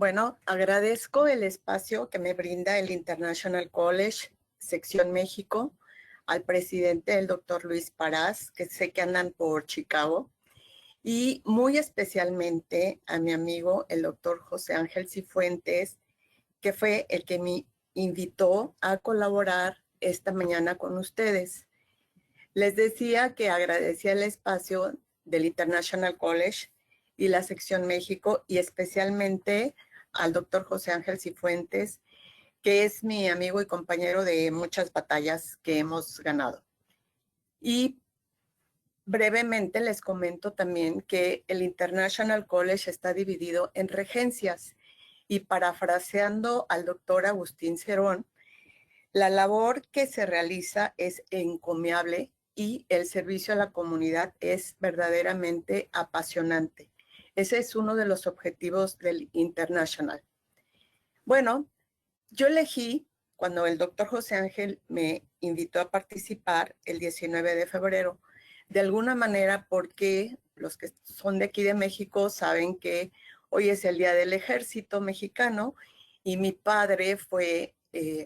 Bueno, agradezco el espacio que me brinda el International College, Sección México, al presidente, el doctor Luis Parás, que sé que andan por Chicago, y muy especialmente a mi amigo, el doctor José Ángel Cifuentes, que fue el que me invitó a colaborar esta mañana con ustedes. Les decía que agradecía el espacio del International College y la Sección México, y especialmente al doctor José Ángel Cifuentes, que es mi amigo y compañero de muchas batallas que hemos ganado. Y brevemente les comento también que el International College está dividido en regencias, y parafraseando al doctor Agustín Cerón, la labor que se realiza es encomiable y el servicio a la comunidad es verdaderamente apasionante. Ese es uno de los objetivos del International. Bueno, yo elegí, cuando el doctor José Ángel me invitó a participar el 19 de febrero, de alguna manera porque los que son de aquí de México saben que hoy es el Día del Ejército Mexicano y mi padre fue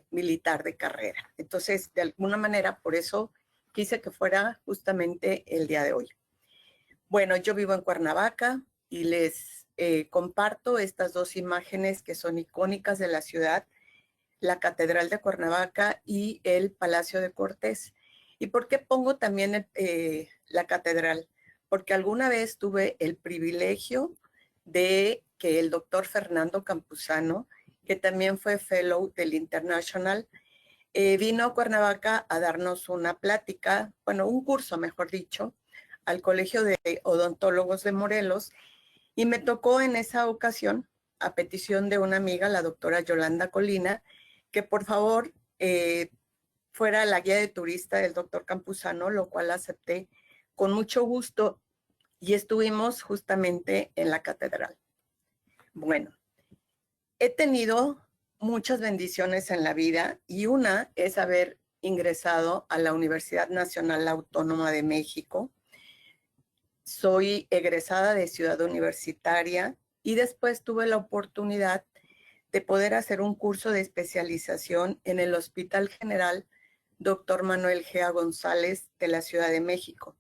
militar de carrera. Entonces, de alguna manera, por eso quise que fuera justamente el día de hoy. Bueno, yo vivo en Cuernavaca y les comparto estas dos imágenes que son icónicas de la ciudad: la Catedral de Cuernavaca y el Palacio de Cortés. ¿Y por qué pongo también la catedral? Porque alguna vez tuve el privilegio de que el doctor Fernando Campuzano, que también fue fellow del International, vino a Cuernavaca a darnos una plática, bueno, un curso, mejor dicho, al Colegio de Odontólogos de Morelos, y me tocó en esa ocasión, a petición de una amiga, la doctora Yolanda Colina, que por favor fuera la guía de turista del doctor Campuzano, lo cual acepté con mucho gusto, y estuvimos justamente en la catedral. Bueno, he tenido muchas bendiciones en la vida y una es haber ingresado a la Universidad Nacional Autónoma de México. Soy egresada de Ciudad Universitaria y después tuve la oportunidad de poder hacer un curso de especialización en el Hospital General Dr. Manuel G. González de la Ciudad de México.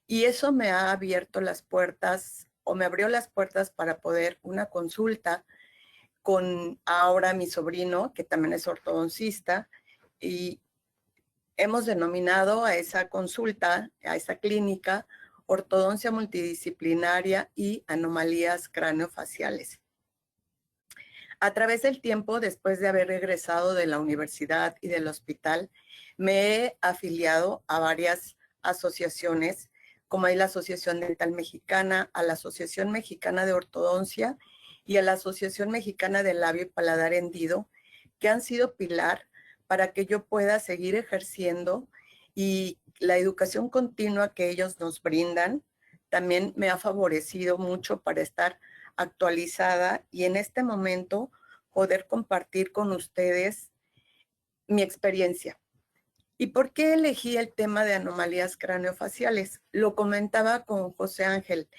Y eso me ha abierto las puertas, o me abrió las puertas para poder una consulta con ahora mi sobrino, que también es ortodoncista, y hemos denominado a esa consulta, a esa clínica, ortodoncia multidisciplinaria y anomalías craneofaciales. A través del tiempo, después de haber regresado de la universidad y del hospital, me he afiliado a varias asociaciones, como hay la Asociación Dental Mexicana, a la Asociación Mexicana de Ortodoncia y a la Asociación Mexicana de Labio y Paladar Hendido, que han sido pilar para que yo pueda seguir ejerciendo, y la educación continua que ellos nos brindan también me ha favorecido mucho para estar actualizada y en este momento poder compartir con ustedes mi experiencia. ¿Y por qué elegí el tema de anomalías craneofaciales? Lo comentaba con José Ángel.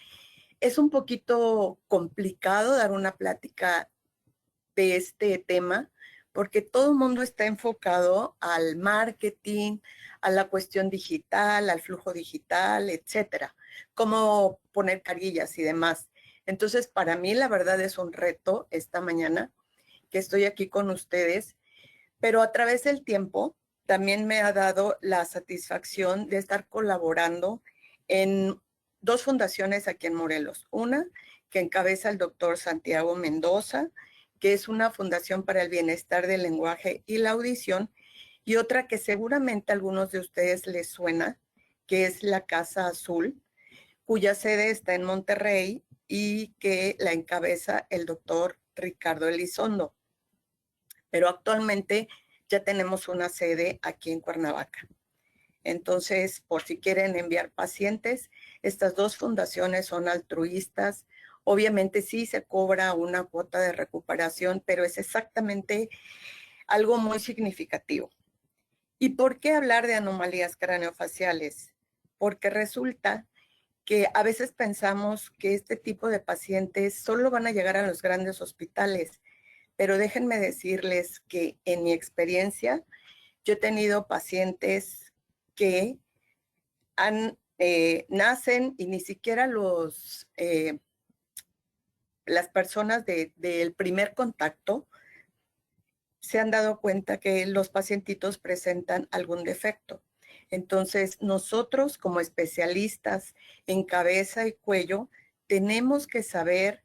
Es un poquito complicado dar una plática de este tema porque todo el mundo está enfocado al marketing, a la cuestión digital, al flujo digital, etcétera, cómo poner carillas y demás. Entonces, para mí, la verdad es un reto esta mañana que estoy aquí con ustedes, pero a través del tiempo también me ha dado la satisfacción de estar colaborando en dos fundaciones aquí en Morelos. Una que encabeza el doctor Santiago Mendoza, que es una fundación para el bienestar del lenguaje y la audición, y otra que seguramente a algunos de ustedes les suena, que es la Casa Azul, cuya sede está en Monterrey y que la encabeza el doctor Ricardo Elizondo. Pero actualmente ya tenemos una sede aquí en Cuernavaca. Entonces, por si quieren enviar pacientes, estas dos fundaciones son altruistas. Obviamente sí se cobra una cuota de recuperación, pero es exactamente algo muy significativo. ¿Y por qué hablar de anomalías craneofaciales? Porque resulta que a veces pensamos que este tipo de pacientes solo van a llegar a los grandes hospitales, pero déjenme decirles que en mi experiencia, yo he tenido pacientes que nacen y ni siquiera las personas del primer contacto se han dado cuenta que los pacientitos presentan algún defecto. Entonces, nosotros como especialistas en cabeza y cuello, tenemos que saber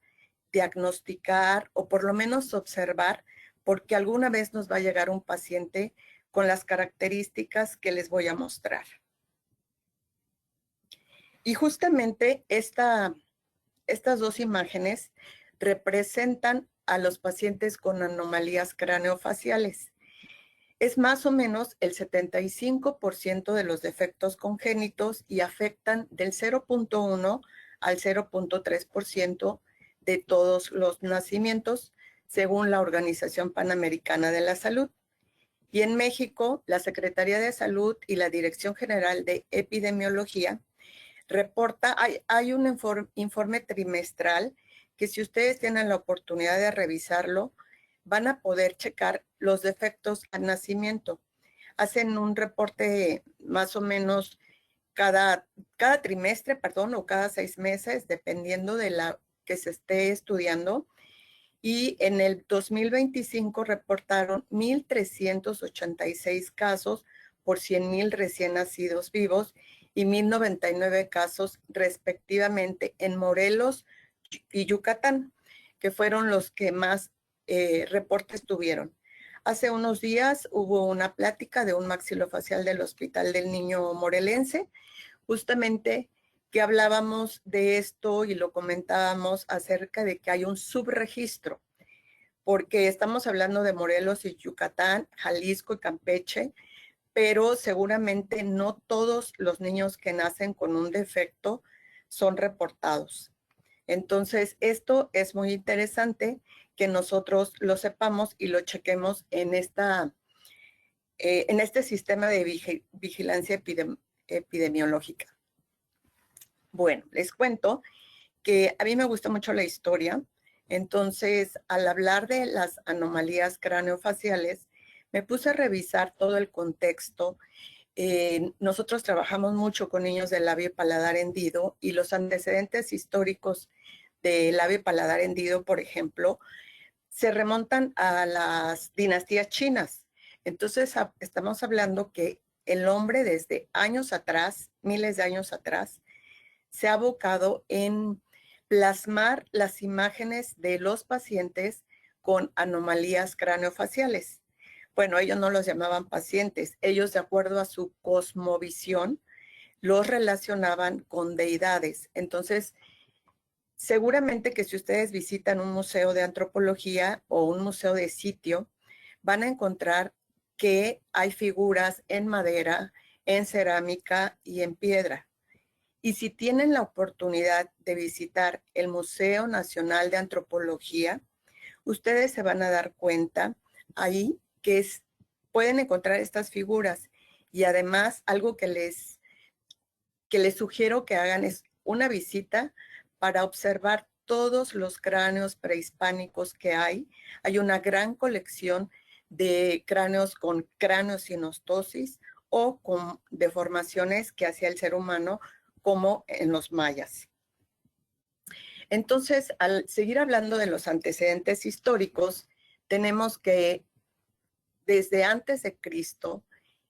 diagnosticar o por lo menos observar, porque alguna vez nos va a llegar un paciente con las características que les voy a mostrar. Y justamente estas dos imágenes representan a los pacientes con anomalías craneofaciales. Es más o menos el 75% de los defectos congénitos y afectan del 0.1 al 0.3% de todos los nacimientos, según la Organización Panamericana de la Salud. Y en México, la Secretaría de Salud y la Dirección General de Epidemiología reporta, hay un informe trimestral que si ustedes tienen la oportunidad de revisarlo, van a poder checar los defectos al nacimiento. Hacen un reporte más o menos cada trimestre, o cada 6 meses, dependiendo de la que se esté estudiando. Y en el 2025 reportaron 1,386 casos por 100,000 recién nacidos vivos y 1,099 casos respectivamente en Morelos y Yucatán, que fueron los que más reportes tuvieron. Hace unos días hubo una plática de un maxilofacial del Hospital del Niño Morelense, justamente que hablábamos de esto y lo comentábamos acerca de que hay un subregistro, porque estamos hablando de Morelos y Yucatán, Jalisco y Campeche, pero seguramente no todos los niños que nacen con un defecto son reportados. Entonces, esto es muy interesante que nosotros lo sepamos y lo chequemos en este sistema de vigilancia epidemiológica. Bueno, les cuento que a mí me gusta mucho la historia. Entonces, al hablar de las anomalías craneofaciales, me puse a revisar todo el contexto. Nosotros trabajamos mucho con niños de labio y paladar hendido y los antecedentes históricos de labio y paladar hendido, por ejemplo, se remontan a las dinastías chinas. Entonces, estamos hablando que el hombre desde años atrás, miles de años atrás, se ha abocado en plasmar las imágenes de los pacientes con anomalías craneofaciales. Bueno, ellos no los llamaban pacientes, ellos de acuerdo a su cosmovisión los relacionaban con deidades. Entonces, seguramente que si ustedes visitan un museo de antropología o un museo de sitio, van a encontrar que hay figuras en madera, en cerámica y en piedra. Y si tienen la oportunidad de visitar el Museo Nacional de Antropología, ustedes se van a dar cuenta ahí que pueden encontrar estas figuras. Y además, algo que les sugiero que hagan es una visita para observar todos los cráneos prehispánicos que hay. Hay una gran colección de cráneos con craneosinostosis o con deformaciones que hacía el ser humano, como en los mayas. Entonces, al seguir hablando de los antecedentes históricos, tenemos que desde antes de Cristo,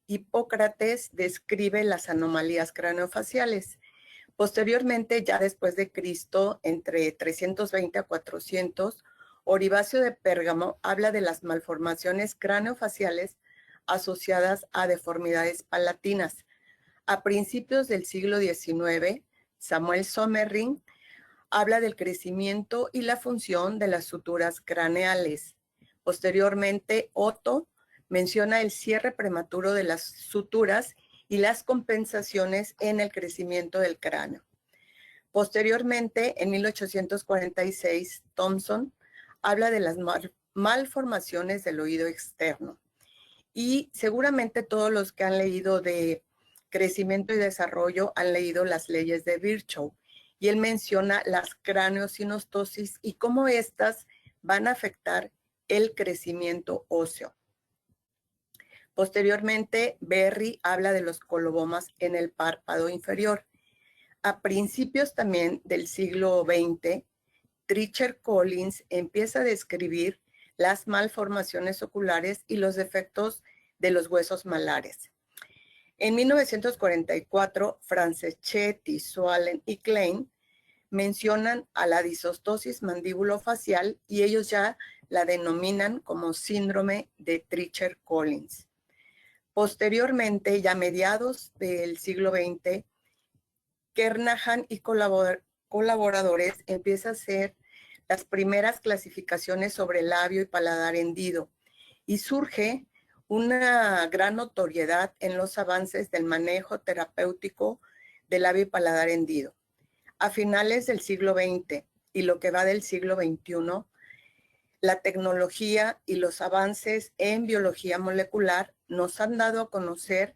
Hipócrates describe las anomalías craneofaciales. Posteriormente, ya después de Cristo, entre 320 a 400, Orivacio de Pérgamo habla de las malformaciones craneofaciales asociadas a deformidades palatinas. A principios del siglo XIX, Samuel Somerring habla del crecimiento y la función de las suturas craneales. Posteriormente, Otto menciona el cierre prematuro de las suturas y las compensaciones en el crecimiento del cráneo. Posteriormente, en 1846, Thomson habla de las malformaciones del oído externo. Y seguramente todos los que han leído de crecimiento y desarrollo han leído las leyes de Virchow. y él menciona las craneosinostosis y cómo estas van a afectar el crecimiento óseo. Posteriormente, Berry habla de los colobomas en el párpado inferior. A principios también del siglo XX, Treacher Collins empieza a describir las malformaciones oculares y los defectos de los huesos malares. En 1944, Franceschetti, Sualen y Klein mencionan a la disostosis mandíbulo-facial y ellos ya la denominan como síndrome de Treacher Collins. Posteriormente, ya a mediados del siglo XX, Kernahan y colaboradores empiezan a hacer las primeras clasificaciones sobre labio y paladar hendido y surge una gran notoriedad en los avances del manejo terapéutico del labio y paladar hendido. A finales del siglo XX y lo que va del siglo XXI, la tecnología y los avances en biología molecular nos han dado a conocer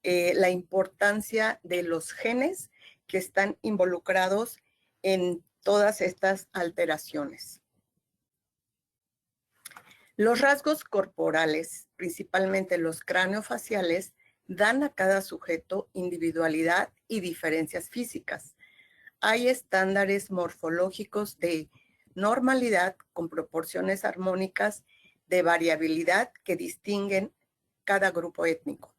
la importancia de los genes que están involucrados en todas estas alteraciones. Los rasgos corporales, principalmente los craneofaciales, dan a cada sujeto individualidad y diferencias físicas. Hay estándares morfológicos de normalidad con proporciones armónicas de variabilidad que distinguen cada grupo étnico.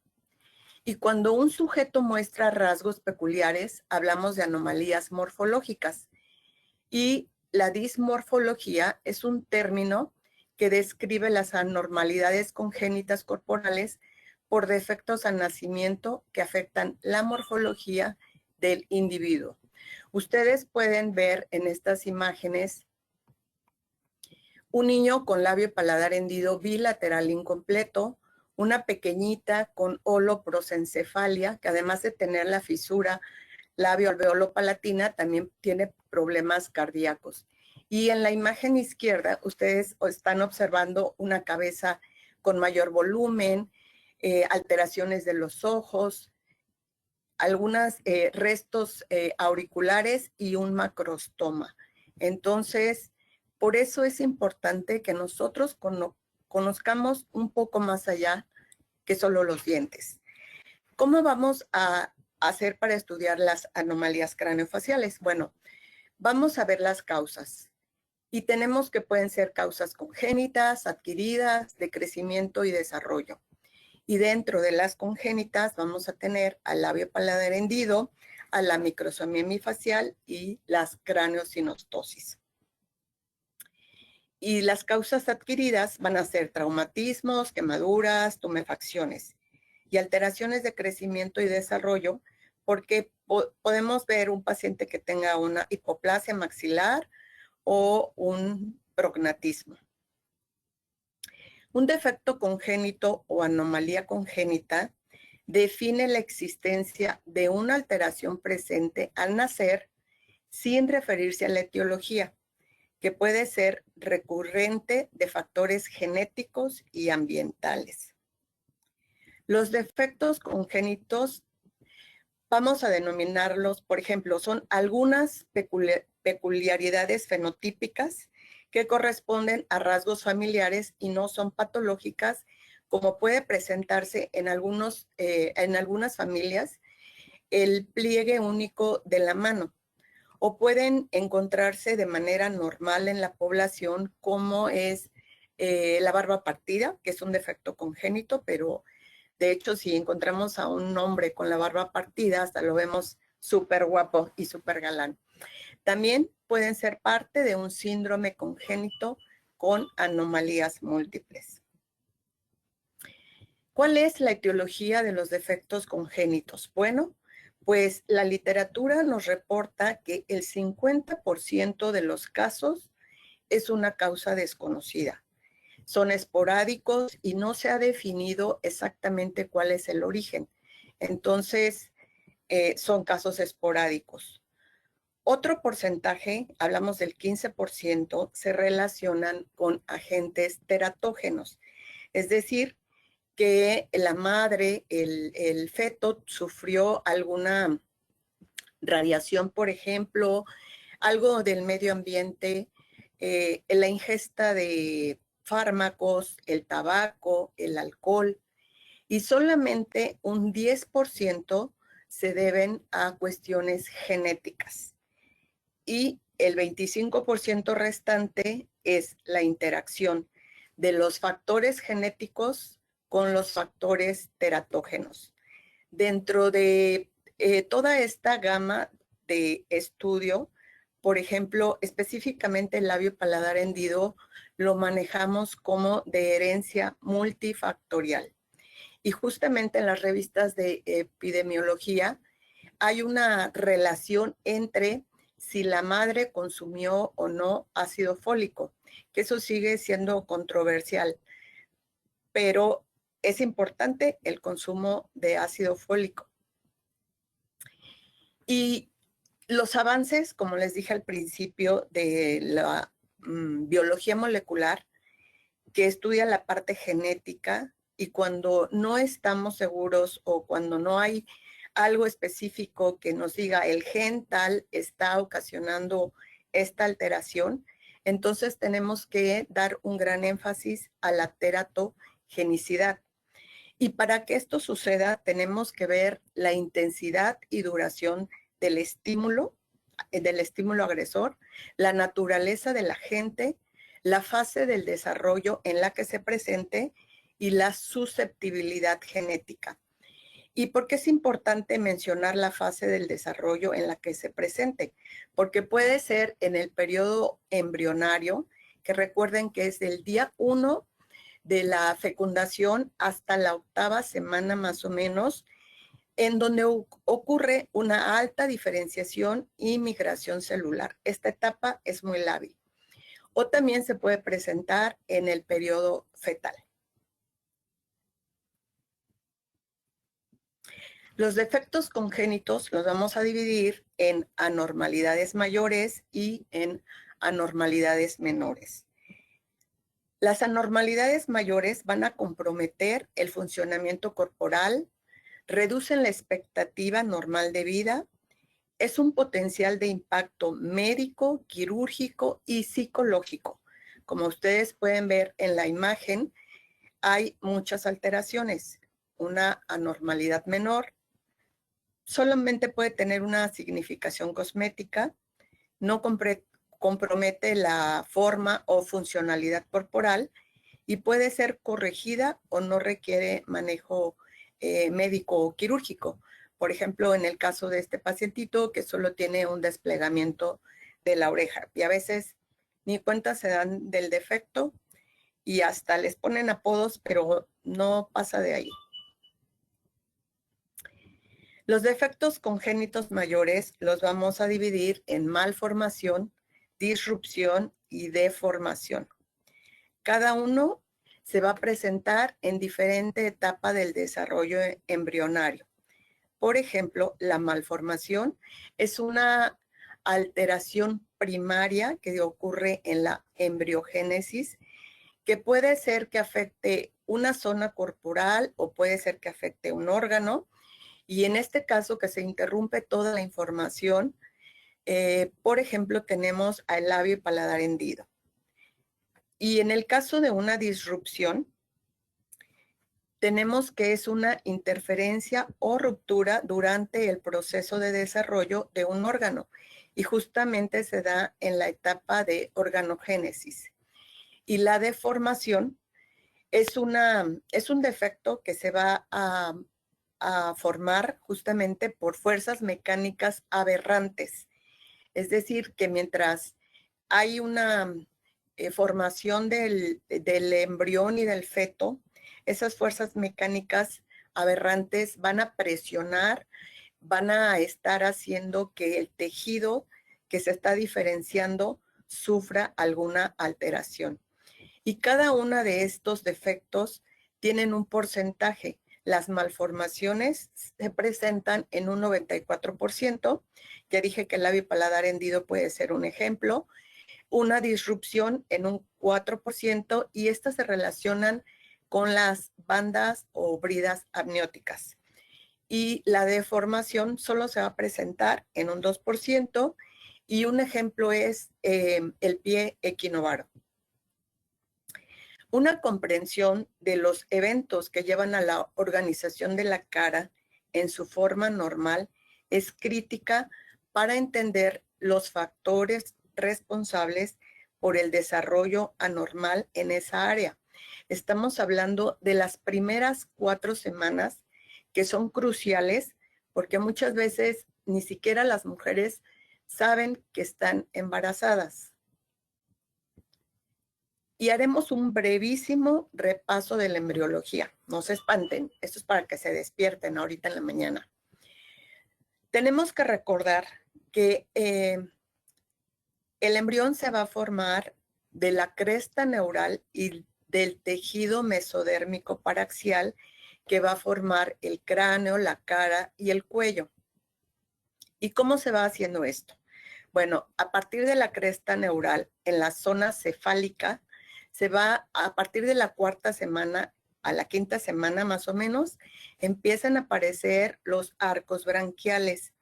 Y cuando un sujeto muestra rasgos peculiares, hablamos de anomalías morfológicas. Y la dismorfología es un término que describe las anormalidades congénitas corporales por defectos al nacimiento que afectan la morfología del individuo. Ustedes pueden ver en estas imágenes un niño con labio y paladar hendido bilateral incompleto, una pequeñita con holoprosencefalia, que además de tener la fisura labio-alveolo-palatina, también tiene problemas cardíacos. Y en la imagen izquierda, ustedes están observando una cabeza con mayor volumen, alteraciones de los ojos, algunos restos auriculares y un macrostoma. Entonces, por eso es importante que nosotros conozcamos un poco más allá que solo los dientes. ¿Cómo vamos a hacer para estudiar las anomalías craneofaciales? Bueno, vamos a ver las causas. Y tenemos que pueden ser causas congénitas, adquiridas, de crecimiento y desarrollo. Y dentro de las congénitas vamos a tener al labio paladar hendido, a la microsomía hemifacial y las craneosinostosis. Y las causas adquiridas van a ser traumatismos, quemaduras, tumefacciones y alteraciones de crecimiento y desarrollo, porque podemos ver un paciente que tenga una hipoplasia maxilar o un prognatismo. Un defecto congénito o anomalía congénita define la existencia de una alteración presente al nacer sin referirse a la etiología, que puede ser recurrente de factores genéticos y ambientales. Los defectos congénitos, vamos a denominarlos, por ejemplo, son algunas peculiaridades fenotípicas que corresponden a rasgos familiares y no son patológicas, como puede presentarse en algunas familias el pliegue único de la mano, o pueden encontrarse de manera normal en la población, como es la barba partida, que es un defecto congénito, pero de hecho, si encontramos a un hombre con la barba partida, hasta lo vemos súper guapo y súper galán. También pueden ser parte de un síndrome congénito con anomalías múltiples. ¿Cuál es la etiología de los defectos congénitos? Bueno, pues la literatura nos reporta que el 50% de los casos es una causa desconocida. Son esporádicos y no se ha definido exactamente cuál es el origen. Entonces, son casos esporádicos. Otro porcentaje, hablamos del 15%, se relacionan con agentes teratógenos, es decir, que la madre, el feto, sufrió alguna radiación, por ejemplo, algo del medio ambiente, la ingesta de fármacos, el tabaco, el alcohol, y solamente un 10% se deben a cuestiones genéticas. Y el 25% restante es la interacción de los factores genéticos con los factores teratógenos. Dentro de toda esta gama de estudio, por ejemplo, específicamente el labio paladar hendido lo manejamos como de herencia multifactorial. Y justamente en las revistas de epidemiología hay una relación entre si la madre consumió o no ácido fólico, que eso sigue siendo controversial, pero es importante el consumo de ácido fólico. Y los avances, como les dije al principio, de la biología molecular, que estudia la parte genética, y cuando no estamos seguros o cuando no hay algo específico que nos diga el gen tal está ocasionando esta alteración, entonces tenemos que dar un gran énfasis a la teratogenicidad. Y para que esto suceda, tenemos que ver la intensidad y duración del estímulo agresor, la naturaleza del agente, la fase del desarrollo en la que se presente y la susceptibilidad genética. ¿Y por qué es importante mencionar la fase del desarrollo en la que se presente? Porque puede ser en el periodo embrionario, que recuerden que es del día 1 de la fecundación hasta la 8ª semana más o menos, en donde ocurre una alta diferenciación y migración celular. Esta etapa es muy lábil. O también se puede presentar en el periodo fetal. Los defectos congénitos los vamos a dividir en anormalidades mayores y en anormalidades menores. Las anormalidades mayores van a comprometer el funcionamiento corporal, reducen la expectativa normal de vida, es un potencial de impacto médico, quirúrgico y psicológico. Como ustedes pueden ver en la imagen, hay muchas alteraciones. Una anormalidad menor solamente puede tener una significación cosmética, no compromete la forma o funcionalidad corporal y puede ser corregida o no requiere manejo médico o quirúrgico. Por ejemplo, en el caso de este pacientito que solo tiene un desplegamiento de la oreja y a veces ni cuenta se dan del defecto y hasta les ponen apodos, pero no pasa de ahí. Los defectos congénitos mayores los vamos a dividir en malformación, disrupción y deformación. Cada uno se va a presentar en diferente etapa del desarrollo embrionario. Por ejemplo, la malformación es una alteración primaria que ocurre en la embriogénesis, que puede ser que afecte una zona corporal o puede ser que afecte un órgano. Y en este caso que se interrumpe toda la información, por ejemplo, tenemos al labio y paladar hendido. Y en el caso de una disrupción, tenemos que es una interferencia o ruptura durante el proceso de desarrollo de un órgano y justamente se da en la etapa de organogénesis. Y la deformación es un defecto que se va a formar justamente por fuerzas mecánicas aberrantes. Es decir, que mientras hay una formación del embrión y del feto, esas fuerzas mecánicas aberrantes van a presionar, van a estar haciendo que el tejido que se está diferenciando sufra alguna alteración. Y cada uno de estos defectos tienen un porcentaje. Las malformaciones se presentan en un 94%. Ya dije que el labio paladar hendido puede ser un ejemplo. Una disrupción en un 4% y estas se relacionan con las bandas o bridas amnióticas. y la deformación solo se va a presentar en un 2%, y un ejemplo es el pie equinovaro. Una comprensión de los eventos que llevan a la organización de la cara en su forma normal es crítica para entender los factores responsables por el desarrollo anormal en esa área. Estamos hablando de las primeras 4 semanas, que son cruciales porque muchas veces ni siquiera las mujeres saben que están embarazadas. Y haremos un brevísimo repaso de la embriología. No se espanten, esto es para que se despierten ahorita en la mañana. Tenemos que recordar que el embrión se va a formar de la cresta neural y del tejido mesodérmico paraxial que va a formar el cráneo, la cara y el cuello. ¿Y cómo se va haciendo esto? Bueno, a partir de la cresta neural, en la zona cefálica, se va a partir de la 4ª semana a la 5ª semana más o menos, empiezan a aparecer los arcos branquiales.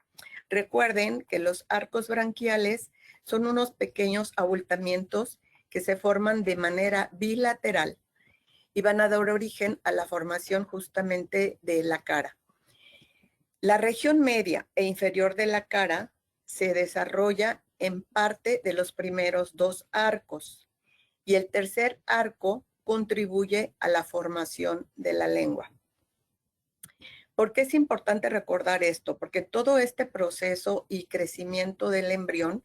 Recuerden que los arcos branquiales son unos pequeños abultamientos que se forman de manera bilateral y van a dar origen a la formación justamente de la cara. La región media e inferior de la cara se desarrolla en parte de los primeros 2 arcos y el tercer arco contribuye a la formación de la lengua. ¿Por qué es importante recordar esto? Porque todo este proceso y crecimiento del embrión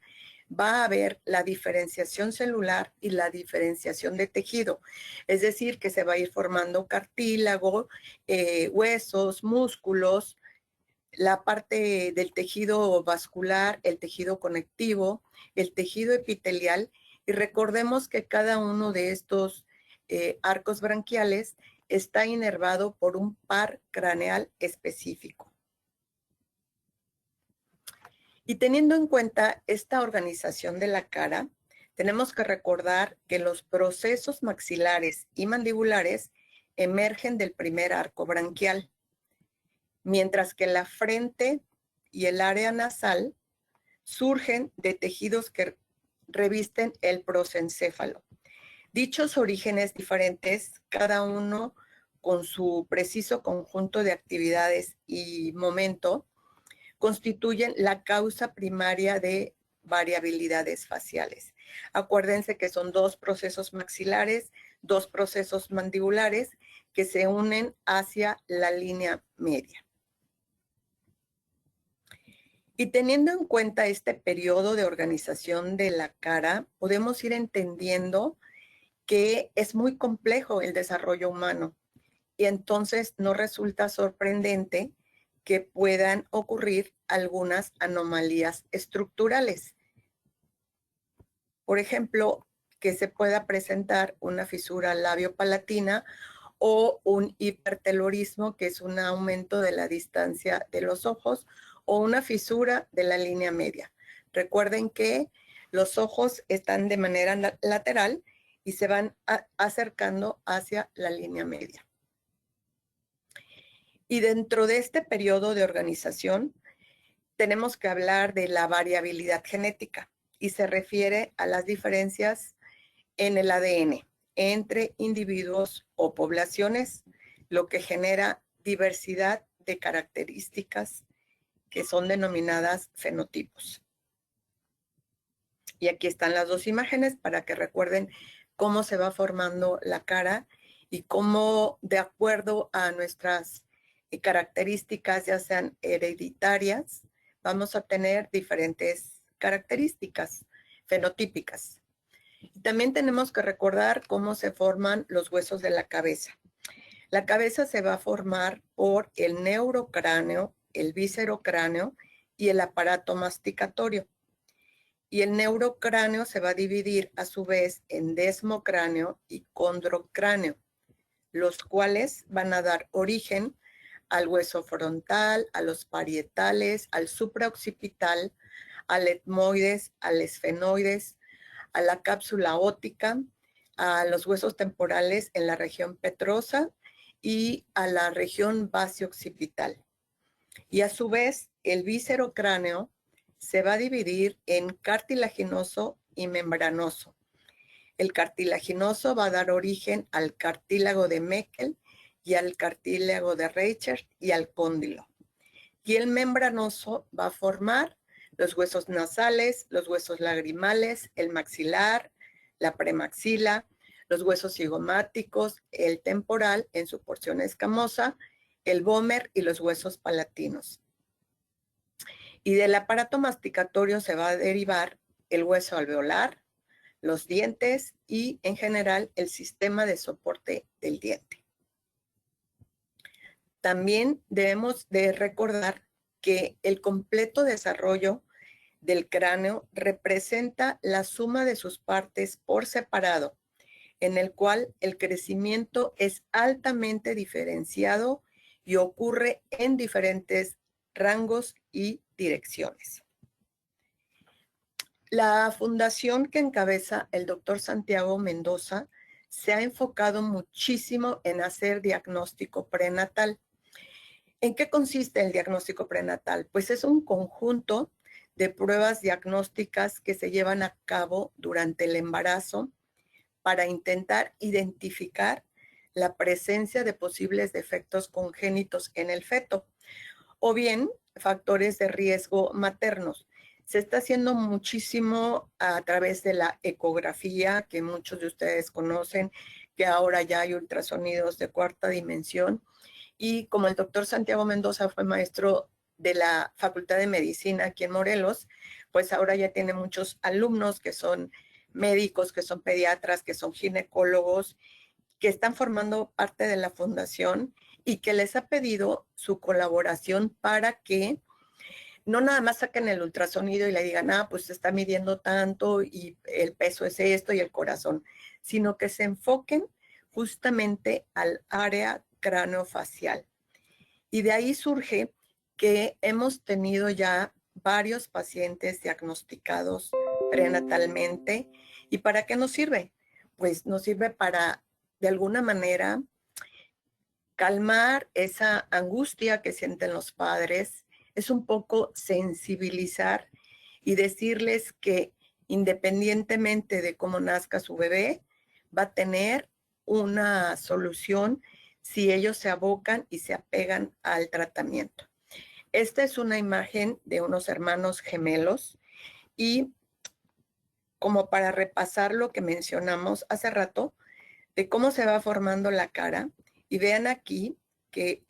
va a haber la diferenciación celular y la diferenciación de tejido. Es decir, que se va a ir formando cartílago, huesos, músculos, la parte del tejido vascular, el tejido conectivo, el tejido epitelial, y recordemos que cada uno de estos arcos branquiales está inervado por un par craneal específico. Y teniendo en cuenta esta organización de la cara, tenemos que recordar que los procesos maxilares y mandibulares emergen del primer arco branquial, mientras que la frente y el área nasal surgen de tejidos que revisten el prosencéfalo. Dichos orígenes diferentes, cada uno con su preciso conjunto de actividades y momento, constituyen la causa primaria de variabilidades faciales. Acuérdense que son 2 procesos maxilares, 2 procesos mandibulares que se unen hacia la línea media. Y teniendo en cuenta este periodo de organización de la cara, podemos ir entendiendo que es muy complejo el desarrollo humano y entonces no resulta sorprendente que puedan ocurrir algunas anomalías estructurales. Por ejemplo, que se pueda presentar una fisura labiopalatina o un hipertelorismo, que es un aumento de la distancia de los ojos, o una fisura de la línea media. Recuerden que los ojos están de manera lateral y se van acercando hacia la línea media. Y dentro de este periodo de organización, tenemos que hablar de la variabilidad genética y se refiere a las diferencias en el ADN entre individuos o poblaciones, lo que genera diversidad de características que son denominadas fenotipos. Y aquí están las 2 imágenes para que recuerden cómo se va formando la cara y cómo, de acuerdo a nuestras características, ya sean hereditarias, vamos a tener diferentes características fenotípicas. Y también tenemos que recordar cómo se forman los huesos de la cabeza. La cabeza se va a formar por el neurocráneo, el viscerocráneo y el aparato masticatorio. Y el neurocráneo se va a dividir a su vez en desmocráneo y condrocráneo, los cuales van a dar origen al hueso frontal, a los parietales, al supraoccipital, al etmoides, al esfenoides, a la cápsula óptica, a los huesos temporales en la región petrosa y a la región base occipital. Y a su vez, el viscerocráneo se va a dividir en cartilaginoso y membranoso. El cartilaginoso va a dar origen al cartílago de Meckel y al cartílago de Reichert y al cóndilo. Y el membranoso va a formar los huesos nasales, los huesos lagrimales, el maxilar, la premaxila, los huesos cigomáticos, el temporal en su porción escamosa, el vómer y los huesos palatinos. Y del aparato masticatorio se va a derivar el hueso alveolar, los dientes y, en general, el sistema de soporte del diente. También debemos de recordar que el completo desarrollo del cráneo representa la suma de sus partes por separado, en el cual el crecimiento es altamente diferenciado y ocurre en diferentes rangos y direcciones. La fundación que encabeza el doctor Santiago Mendoza se ha enfocado muchísimo en hacer diagnóstico prenatal. ¿En qué consiste el diagnóstico prenatal? Pues es un conjunto de pruebas diagnósticas que se llevan a cabo durante el embarazo para intentar identificar la presencia de posibles defectos congénitos en el feto o bien factores de riesgo maternos. Se está haciendo muchísimo a través de la ecografía, que muchos de ustedes conocen, que ahora ya hay ultrasonidos de cuarta dimensión. Y como el doctor Santiago Mendoza fue maestro de la Facultad de Medicina aquí en Morelos, pues ahora ya tiene muchos alumnos que son médicos, que son pediatras, que son ginecólogos, que están formando parte de la fundación y que les ha pedido su colaboración para que no nada más saquen el ultrasonido y le digan, pues se está midiendo tanto y el peso es esto y el corazón, sino que se enfoquen justamente al área craneofacial. Y de ahí surge que hemos tenido ya varios pacientes diagnosticados prenatalmente. ¿Y para qué nos sirve? Pues nos sirve para, de alguna manera, calmar esa angustia que sienten los padres, es un poco sensibilizar y decirles que independientemente de cómo nazca su bebé, va a tener una solución si ellos se abocan y se apegan al tratamiento. Esta es una imagen de unos hermanos gemelos y como para repasar lo que mencionamos hace rato, de cómo se va formando la cara, y vean aquí que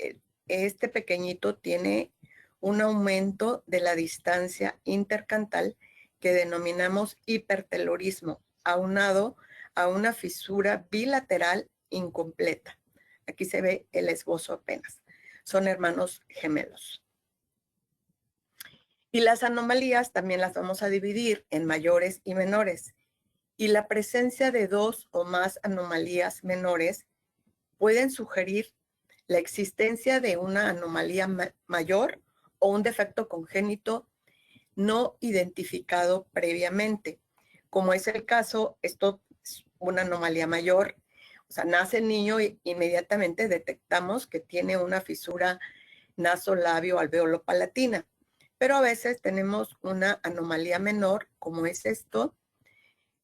este pequeñito tiene un aumento de la distancia intercantal que denominamos hipertelorismo, aunado a una fisura bilateral incompleta. Aquí se ve el esbozo apenas. Son hermanos gemelos. Y las anomalías también las vamos a dividir en mayores y menores. Y la presencia de 2 o más anomalías menores pueden sugerir la existencia de una anomalía mayor o un defecto congénito no identificado previamente. Como es el caso, esto es una anomalía mayor, o sea, nace el niño y inmediatamente detectamos que tiene una fisura nasolabio-alveolo-palatina. Pero a veces tenemos una anomalía menor, como es esto,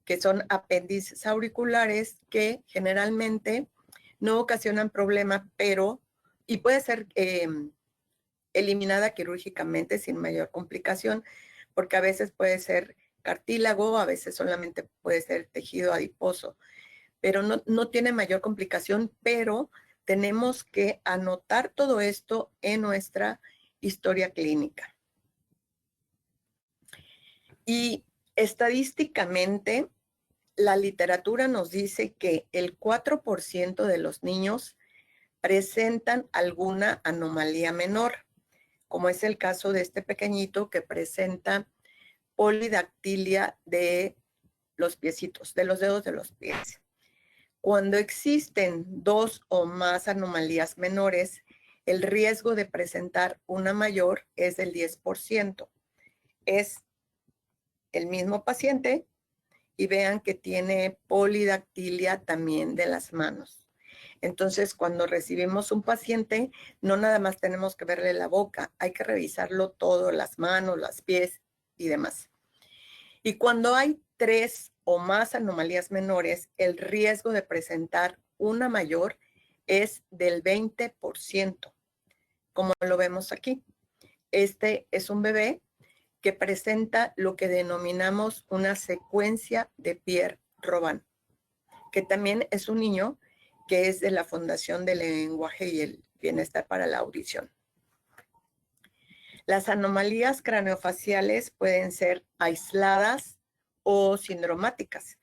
que son apéndices auriculares que generalmente no ocasionan problema, y puede ser eliminada quirúrgicamente sin mayor complicación, porque a veces puede ser cartílago, a veces solamente puede ser tejido adiposo, pero no tiene mayor complicación, pero tenemos que anotar todo esto en nuestra historia clínica. Y estadísticamente, la literatura nos dice que el 4% de los niños presentan alguna anomalía menor, como es el caso de este pequeñito que presenta polidactilia de los piecitos, de los dedos de los pies. Cuando existen 2 o más anomalías menores, el riesgo de presentar una mayor es del 10%. Es el mismo paciente y vean que tiene polidactilia también de las manos. Entonces, cuando recibimos un paciente, no nada más tenemos que verle la boca, hay que revisarlo todo, las manos, los pies y demás. Y cuando hay 3 o más anomalías menores, el riesgo de presentar una mayor es del 20%, como lo vemos aquí. Este es un bebé que presenta lo que denominamos una secuencia de Pierre-Robin, que también es un niño que es de la Fundación del Lenguaje y el Bienestar para la Audición. Las anomalías craneofaciales pueden ser aisladas o sindromáticas.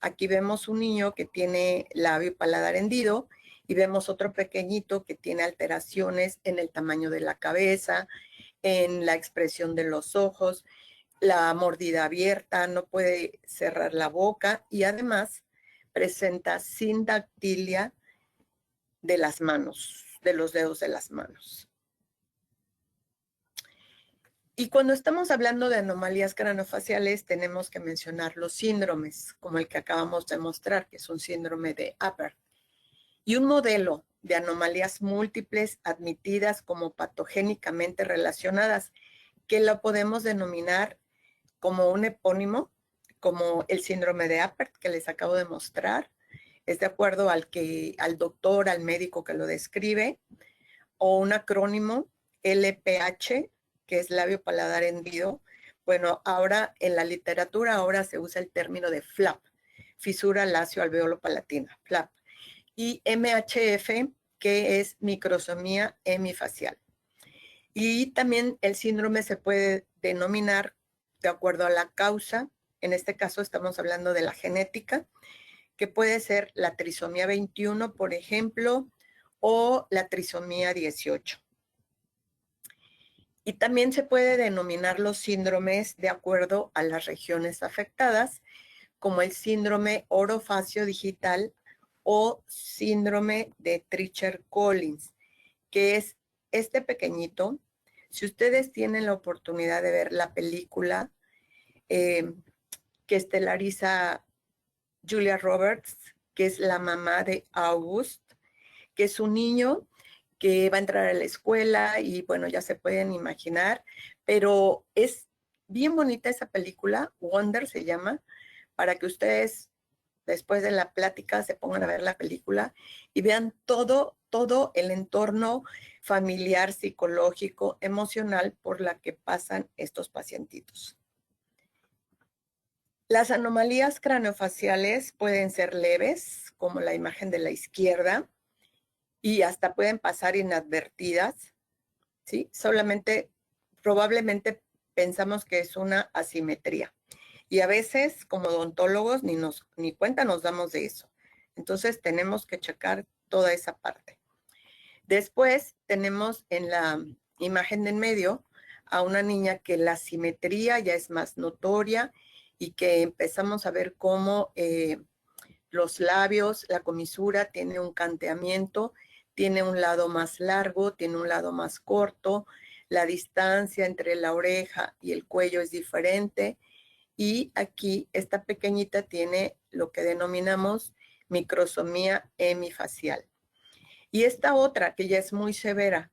Aquí vemos un niño que tiene labio y paladar hendido y vemos otro pequeñito que tiene alteraciones en el tamaño de la cabeza, en la expresión de los ojos, la mordida abierta, no puede cerrar la boca y además presenta sindactilia de las manos, de los dedos de las manos. Y cuando estamos hablando de anomalías craneofaciales, tenemos que mencionar los síndromes, como el que acabamos de mostrar, que es un síndrome de Apert. Y un modelo de anomalías múltiples admitidas como patogénicamente relacionadas, que lo podemos denominar como un epónimo, como el síndrome de Apert, que les acabo de mostrar, es de acuerdo al doctor, al médico que lo describe, o un acrónimo LPH, que es labio paladar hendido. Bueno, ahora en la literatura ahora se usa el término de FLAP, fisura lacio alveolo palatina, FLAP. Y MHF, que es microsomía hemifacial. Y también el síndrome se puede denominar de acuerdo a la causa. En este caso estamos hablando de la genética, que puede ser la trisomía 21, por ejemplo, o la trisomía 18. Y también se puede denominar los síndromes de acuerdo a las regiones afectadas, como el síndrome orofacio digital o síndrome de Treacher-Collins, que es este pequeñito. Si ustedes tienen la oportunidad de ver la película que estelariza Julia Roberts, que es la mamá de August, que es un niño que va a entrar a la escuela y bueno, ya se pueden imaginar, pero es bien bonita esa película, Wonder se llama, para que ustedes después de la plática se pongan a ver la película y vean todo el entorno familiar, psicológico, emocional por la que pasan estos pacientitos. Las anomalías craneofaciales pueden ser leves, como la imagen de la izquierda, y hasta pueden pasar inadvertidas, ¿sí? Solamente, probablemente pensamos que es una asimetría. Y a veces, como odontólogos, ni cuenta nos damos de eso. Entonces, tenemos que checar toda esa parte. Después, tenemos en la imagen de en medio a una niña que la simetría ya es más notoria y que empezamos a ver cómo los labios, la comisura tiene un canteamiento, tiene un lado más largo, tiene un lado más corto, la distancia entre la oreja y el cuello es diferente. Y aquí esta pequeñita tiene lo que denominamos microsomía hemifacial. Y esta otra, que ya es muy severa,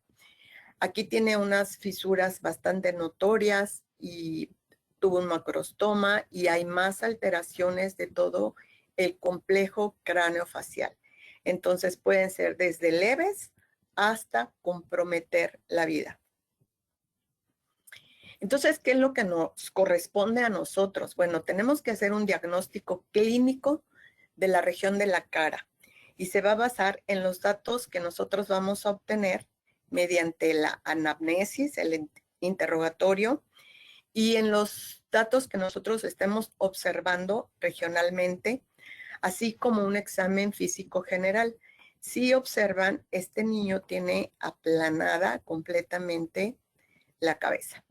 aquí tiene unas fisuras bastante notorias y tuvo un macrostoma y hay más alteraciones de todo el complejo craneofacial. Entonces pueden ser desde leves hasta comprometer la vida. Entonces, ¿qué es lo que nos corresponde a nosotros? Bueno, tenemos que hacer un diagnóstico clínico de la región de la cara y se va a basar en los datos que nosotros vamos a obtener mediante la anamnesis, el interrogatorio, y en los datos que nosotros estemos observando regionalmente, así como un examen físico general. Si observan, este niño tiene aplanada completamente la cabeza.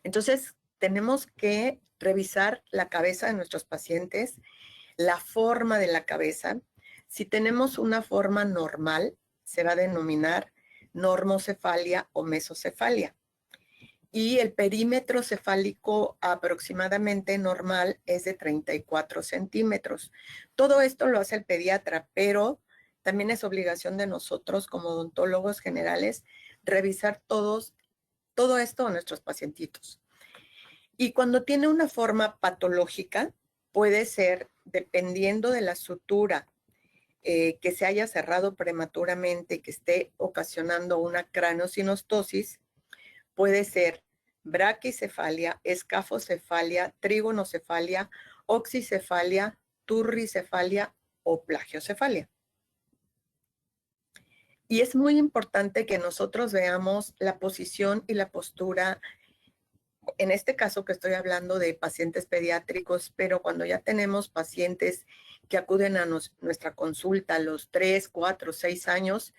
Entonces, tenemos que revisar la cabeza de nuestros pacientes, la forma de la cabeza. Si tenemos una forma normal, se va a denominar normocefalia o mesocefalia. y el perímetro cefálico aproximadamente normal es de 34 centímetros. Todo esto lo hace el pediatra, pero también es obligación de nosotros como odontólogos generales revisar todo esto a nuestros pacientitos. Y cuando tiene una forma patológica, puede ser, dependiendo de la sutura que se haya cerrado prematuramente, que esté ocasionando una craneosinostosis, puede ser braquicefalia, escafocefalia, trigonocefalia, oxicefalia, turricefalia o plagiocefalia. Y es muy importante que nosotros veamos la posición y la postura, en este caso que estoy hablando de pacientes pediátricos, pero cuando ya tenemos pacientes que acuden a nuestra consulta a los 3, 4, 6 años,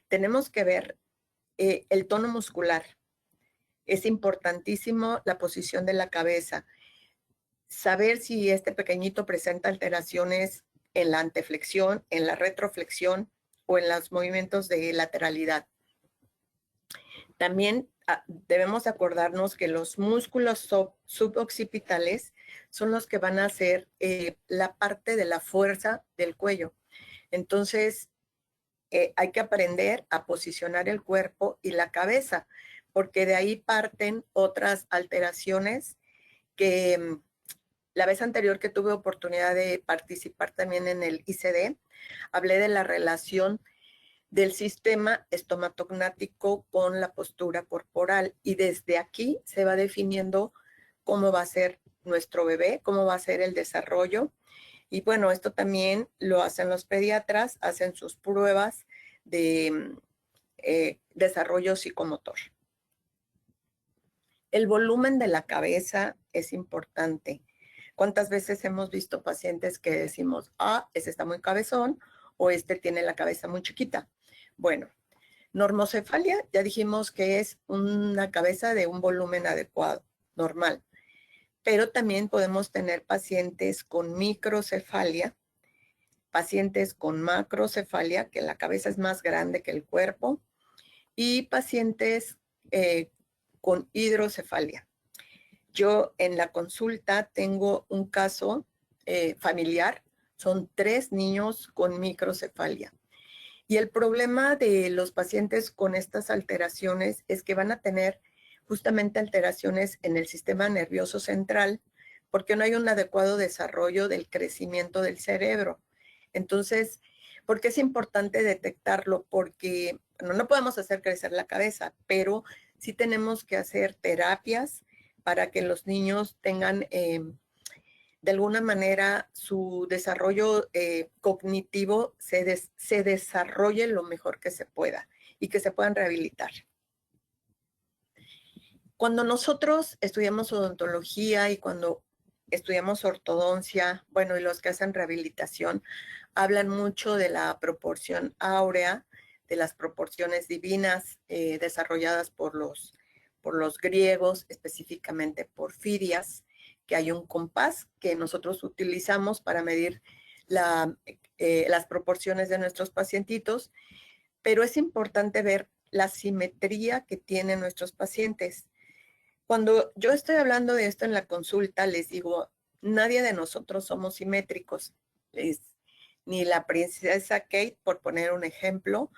tenemos que ver el tono muscular. Es importantísimo la posición de la cabeza. Saber si este pequeñito presenta alteraciones en la anteflexión, en la retroflexión o en los movimientos de lateralidad. También debemos acordarnos que los músculos suboccipitales son los que van a hacer la parte de la fuerza del cuello. Entonces, hay que aprender a posicionar el cuerpo y la cabeza, porque de ahí parten otras alteraciones que la vez anterior que tuve oportunidad de participar también en el ICD, hablé de la relación del sistema estomatognático con la postura corporal y desde aquí se va definiendo cómo va a ser nuestro bebé, cómo va a ser el desarrollo. Y bueno, esto también lo hacen los pediatras, hacen sus pruebas de desarrollo psicomotor. El volumen de la cabeza es importante. ¿Cuántas veces hemos visto pacientes que decimos, ese está muy cabezón o este tiene la cabeza muy chiquita? Bueno, normocefalia ya dijimos que es una cabeza de un volumen adecuado, normal. Pero también podemos tener pacientes con microcefalia, pacientes con macrocefalia, que la cabeza es más grande que el cuerpo, y pacientes con hidrocefalia. Yo en la consulta tengo un caso familiar, son 3 niños con microcefalia. Y el problema de los pacientes con estas alteraciones es que van a tener justamente alteraciones en el sistema nervioso central porque no hay un adecuado desarrollo del crecimiento del cerebro. Entonces, ¿por qué es importante detectarlo? Porque no podemos hacer crecer la cabeza, pero sí tenemos que hacer terapias para que los niños tengan de alguna manera su desarrollo cognitivo se desarrolle lo mejor que se pueda y que se puedan rehabilitar. Cuando nosotros estudiamos odontología y cuando estudiamos ortodoncia, bueno, y los que hacen rehabilitación, hablan mucho de la proporción áurea, de las proporciones divinas desarrolladas por los griegos, específicamente por Fidias, que hay un compás que nosotros utilizamos para medir las proporciones de nuestros pacientitos, pero es importante ver la simetría que tienen nuestros pacientes. Cuando yo estoy hablando de esto en la consulta, les digo, nadie de nosotros somos simétricos, ni la princesa Kate, por poner un ejemplo,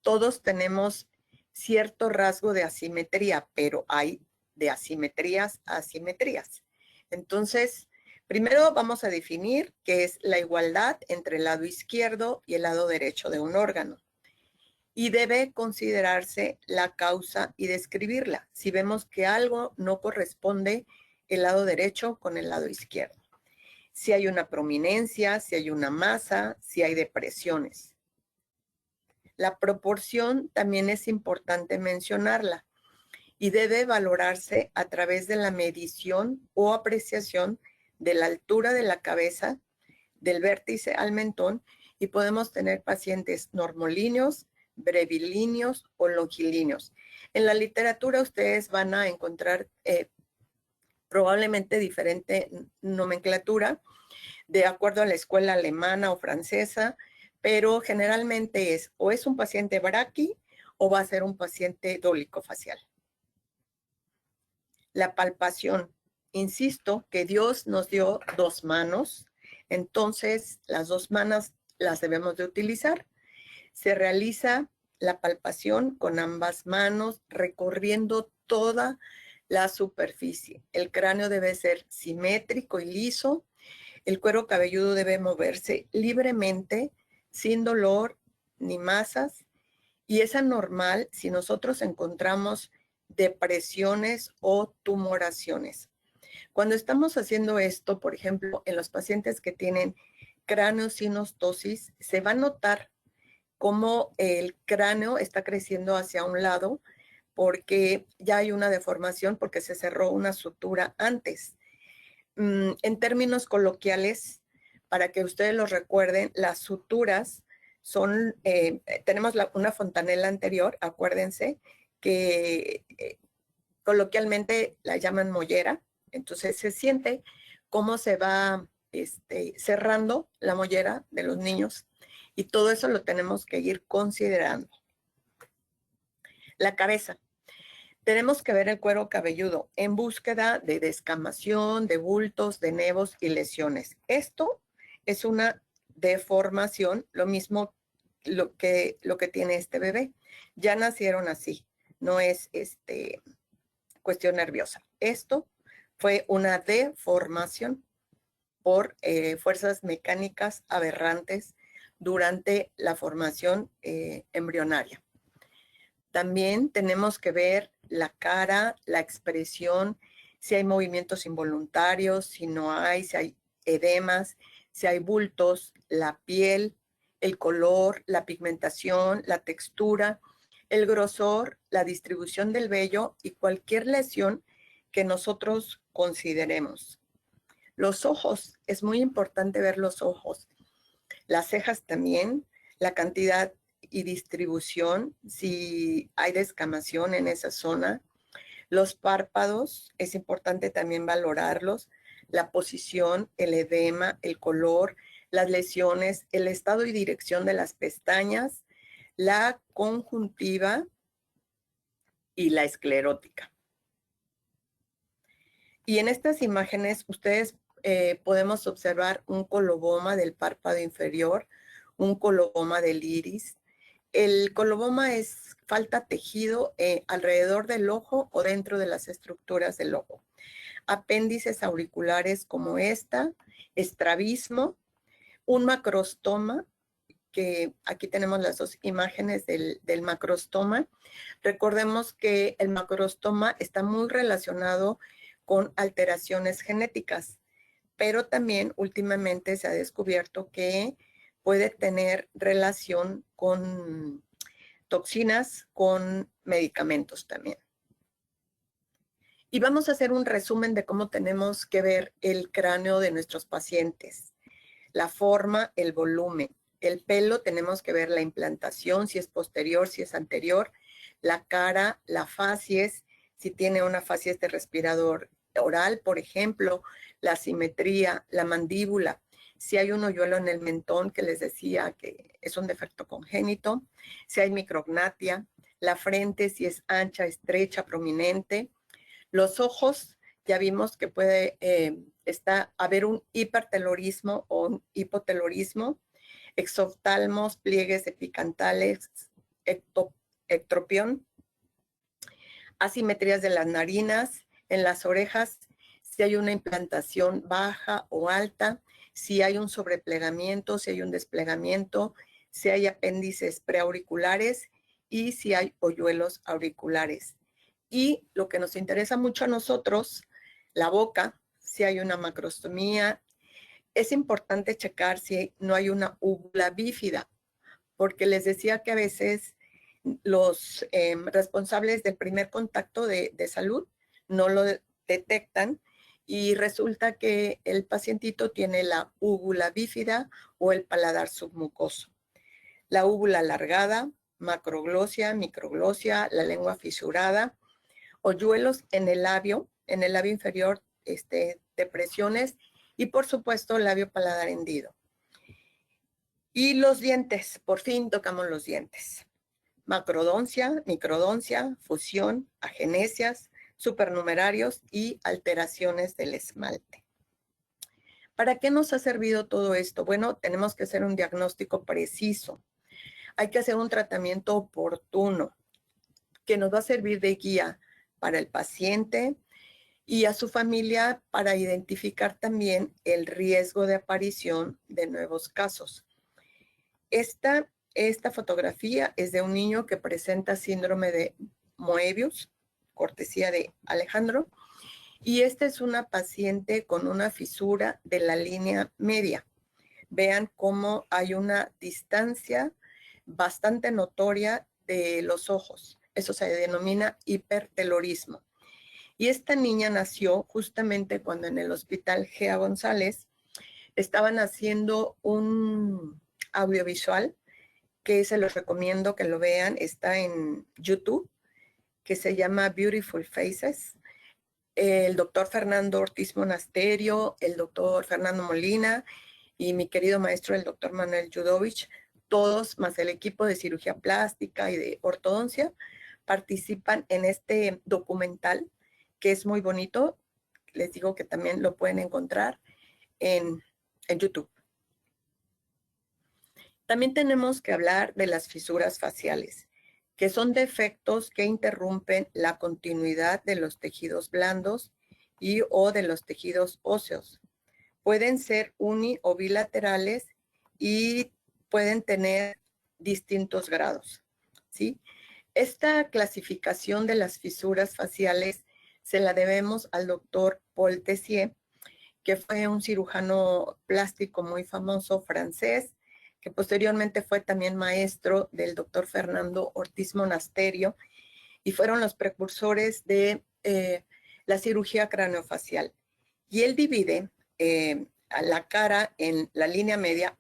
todos tenemos cierto rasgo de asimetría, pero hay de asimetrías a asimetrías. Entonces, primero vamos a definir qué es la igualdad entre el lado izquierdo y el lado derecho de un órgano. Y debe considerarse la causa y describirla. Si vemos que algo no corresponde el lado derecho con el lado izquierdo. Si hay una prominencia, si hay una masa, si hay depresiones. La proporción también es importante mencionarla y debe valorarse a través de la medición o apreciación de la altura de la cabeza, del vértice al mentón, y podemos tener pacientes normolíneos, brevilíneos o longilíneos. En la literatura ustedes van a encontrar probablemente diferente nomenclatura de acuerdo a la escuela alemana o francesa, pero generalmente o es un paciente braqui o va a ser un paciente dólico facial. La palpación. Insisto que Dios nos dio 2 manos, entonces las 2 manos las debemos de utilizar. Se realiza la palpación con ambas manos, recorriendo toda la superficie. El cráneo debe ser simétrico y liso. El cuero cabelludo debe moverse libremente, sin dolor ni masas. Y es anormal si nosotros encontramos depresiones o tumoraciones. Cuando estamos haciendo esto, por ejemplo, en los pacientes que tienen craneosinostosis, se va a notar cómo el cráneo está creciendo hacia un lado porque ya hay una deformación, porque se cerró una sutura antes. En términos coloquiales, para que ustedes lo recuerden, las suturas son, tenemos una fontanela anterior, acuérdense, que coloquialmente la llaman mollera. Entonces se siente cómo se va cerrando la mollera de los niños y todo eso lo tenemos que ir considerando. La cabeza. Tenemos que ver el cuero cabelludo en búsqueda de descamación, de bultos, de nevos y lesiones. Esto es una deformación, lo mismo lo que tiene este bebé. Ya nacieron así, no es cuestión nerviosa. Esto fue una deformación por fuerzas mecánicas aberrantes durante la formación embrionaria. También tenemos que ver la cara, la expresión, si hay movimientos involuntarios, si no hay, si hay edemas, si hay bultos, la piel, el color, la pigmentación, la textura, el grosor, la distribución del vello y cualquier lesión que nosotros consideremos. Los ojos, es muy importante ver los ojos. Las cejas también, la cantidad y distribución, si hay descamación en esa zona. Los párpados, es importante también valorarlos. La posición, el edema, el color, las lesiones, el estado y dirección de las pestañas, la conjuntiva y la esclerótica. Y en estas imágenes ustedes podemos observar un coloboma del párpado inferior, un coloboma del iris. El coloboma es falta tejido alrededor del ojo o dentro de las estructuras del ojo. Apéndices auriculares como esta, estrabismo, un macrostoma, que aquí tenemos las 2 imágenes del macrostoma. Recordemos que el macrostoma está muy relacionado con alteraciones genéticas, pero también últimamente se ha descubierto que puede tener relación con toxinas, con medicamentos también. Y vamos a hacer un resumen de cómo tenemos que ver el cráneo de nuestros pacientes. La forma, el volumen. El pelo tenemos que ver la implantación, si es posterior, si es anterior. La cara, la facies, si tiene una facies de respirador oral, por ejemplo. La simetría, la mandíbula. Si hay un hoyuelo en el mentón, que les decía que es un defecto congénito. Si hay micrognatia. La frente, si es ancha, estrecha, prominente. Los ojos, ya vimos que puede haber un hipertelorismo o un hipotelorismo, exoftalmos, pliegues epicantales, ectropión, asimetrías de las narinas, en las orejas, si hay una implantación baja o alta, si hay un sobreplegamiento, si hay un desplegamiento, si hay apéndices preauriculares y si hay hoyuelos auriculares. Y lo que nos interesa mucho a nosotros, la boca, si hay una macrostomía. Es importante checar si no hay una úvula bífida, porque les decía que a veces los responsables del primer contacto de salud no lo detectan y resulta que el pacientito tiene la úvula bífida o el paladar submucoso. La úvula alargada, macroglosia, microglosia, la lengua fisurada, hoyuelos en el labio inferior, depresiones y por supuesto labio paladar hendido. Y los dientes, por fin tocamos los dientes. Macrodoncia, microdoncia, fusión, agenesias, supernumerarios y alteraciones del esmalte. ¿Para qué nos ha servido todo esto? Bueno, tenemos que hacer un diagnóstico preciso. Hay que hacer un tratamiento oportuno que nos va a servir de guía para el paciente y a su familia para identificar también el riesgo de aparición de nuevos casos. Esta fotografía es de un niño que presenta síndrome de Moebius, cortesía de Alejandro, y esta es una paciente con una fisura de la línea media. Vean cómo hay una distancia bastante notoria de los ojos. Eso se denomina hipertelorismo. Y esta niña nació justamente cuando en el hospital Gea González estaban haciendo un audiovisual que se los recomiendo que lo vean. Está en YouTube, que se llama Beautiful Faces. El doctor Fernando Ortiz Monasterio, el doctor Fernando Molina y mi querido maestro, el doctor Manuel Judovich, todos, más el equipo de cirugía plástica y de ortodoncia, participan en este documental que es muy bonito. Les digo que también lo pueden encontrar en YouTube. También tenemos que hablar de las fisuras faciales, que son defectos que interrumpen la continuidad de los tejidos blandos y o de los tejidos óseos. Pueden ser uni o bilaterales y pueden tener distintos grados, ¿sí? Esta clasificación de las fisuras faciales se la debemos al doctor Paul Tessier, que fue un cirujano plástico muy famoso francés, que posteriormente fue también maestro del doctor Fernando Ortiz Monasterio, y fueron los precursores de la cirugía craneofacial. Y él divide a la cara en la línea media,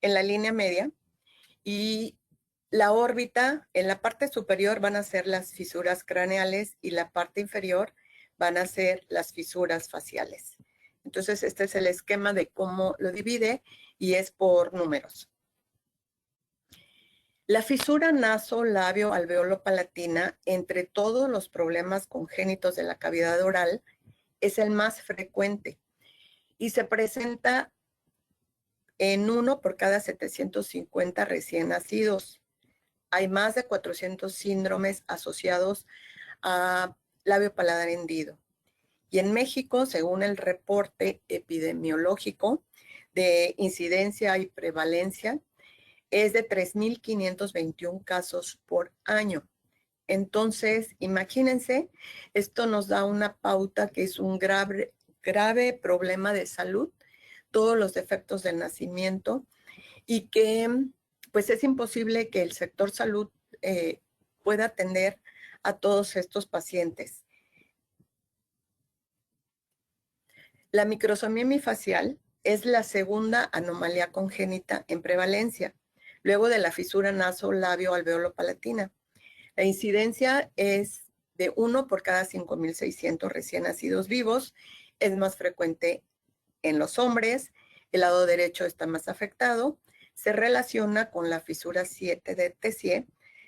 en la línea media, y la órbita, en la parte superior van a ser las fisuras craneales y la parte inferior van a ser las fisuras faciales. Entonces, este es el esquema de cómo lo divide y es por números. La fisura naso-labio-alveolo-palatina, entre todos los problemas congénitos de la cavidad oral, es el más frecuente y se presenta en 1 por cada 750 recién nacidos. Hay más de 400 síndromes asociados a labio paladar hendido. Y en México, según el reporte epidemiológico de incidencia y prevalencia, es de 3.521 casos por año. Entonces, imagínense, esto nos da una pauta que es un grave problema de salud, todos los defectos del nacimiento, y que pues es imposible que el sector salud pueda atender a todos estos pacientes. La microsomía hemifacial es la segunda anomalía congénita en prevalencia, luego de la fisura naso-labio-alveolo-palatina. La incidencia es de 1 por cada 5.600 recién nacidos vivos. Es más frecuente en los hombres. El lado derecho está más afectado. Se relaciona con la fisura 7 de Tessier,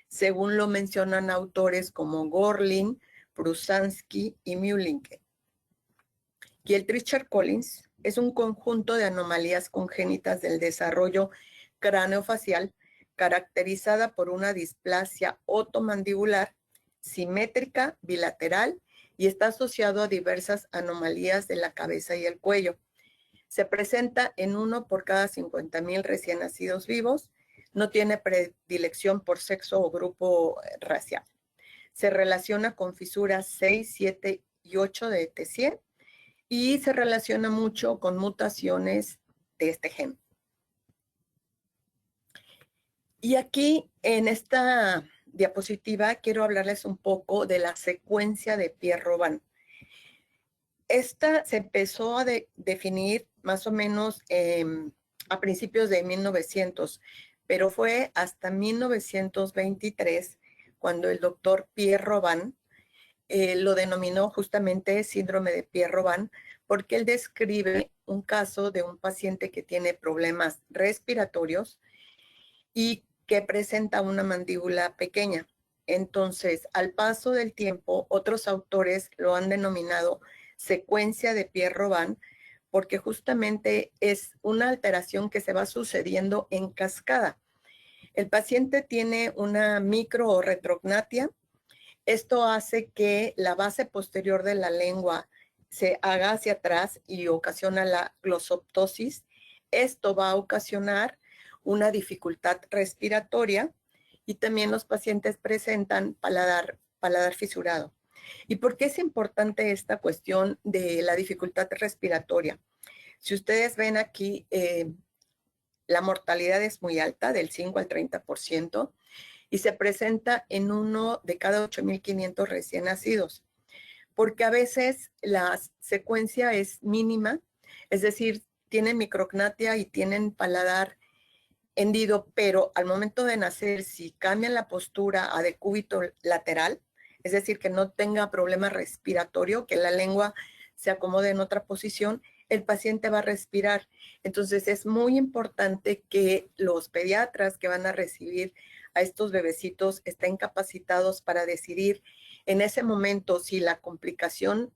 según lo mencionan autores como Gorlin, Prusansky y Muhlinke. Y el Treacher-Collins es un conjunto de anomalías congénitas del desarrollo craneofacial caracterizada por una displasia otomandibular simétrica bilateral y está asociado a diversas anomalías de la cabeza y el cuello. Se presenta en 1 por cada 50.000 recién nacidos vivos. No tiene predilección por sexo o grupo racial. Se relaciona con fisuras 6, 7 y 8 de Tessier y se relaciona mucho con mutaciones de este gen. Y aquí en esta diapositiva quiero hablarles un poco de la secuencia de Pierre-Robin. Esta se empezó a definir más o menos a principios de 1900, pero fue hasta 1923 cuando el doctor Pierre-Robin lo denominó justamente síndrome de Pierre-Robin, porque él describe un caso de un paciente que tiene problemas respiratorios y que presenta una mandíbula pequeña. Entonces, al paso del tiempo, otros autores lo han denominado secuencia de Pierre-Robin, porque justamente es una alteración que se va sucediendo en cascada. El paciente tiene una micro o retrognatia. Esto hace que la base posterior de la lengua se haga hacia atrás y ocasiona la glosoptosis. Esto va a ocasionar una dificultad respiratoria y también los pacientes presentan paladar fisurado. ¿Y por qué es importante esta cuestión de la dificultad respiratoria? Si ustedes ven aquí, la mortalidad es muy alta, del 5 al 30%, y se presenta en 1 de cada 8,500 recién nacidos, porque a veces la secuencia es mínima, es decir, tienen micrognatia y tienen paladar hendido, pero al momento de nacer, si cambian la postura a decúbito lateral, es decir, que no tenga problema respiratorio, que la lengua se acomode en otra posición, el paciente va a respirar. Entonces es muy importante que los pediatras que van a recibir a estos bebecitos estén capacitados para decidir en ese momento si la complicación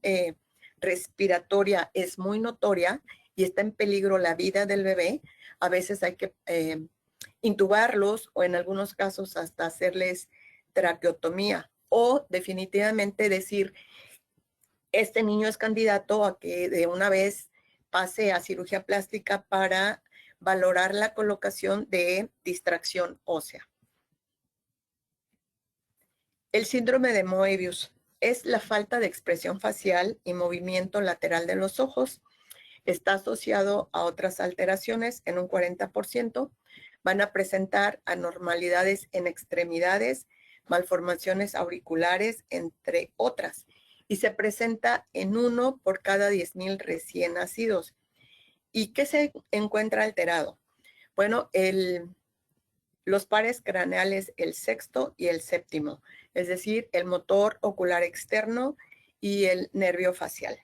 respiratoria es muy notoria y está en peligro la vida del bebé. A veces hay que intubarlos o en algunos casos hasta hacerles traqueotomía o definitivamente decir, este niño es candidato a que de una vez pase a cirugía plástica para valorar la colocación de distracción ósea. El síndrome de Moebius es la falta de expresión facial y movimiento lateral de los ojos. Está asociado a otras alteraciones en un 40%. Van a presentar anormalidades en extremidades, malformaciones auriculares, entre otras. Y se presenta en 1 por cada 10,000 recién nacidos. ¿Y qué se encuentra alterado? Bueno, los pares craneales, el sexto y el séptimo, es decir, el motor ocular externo y el nervio facial.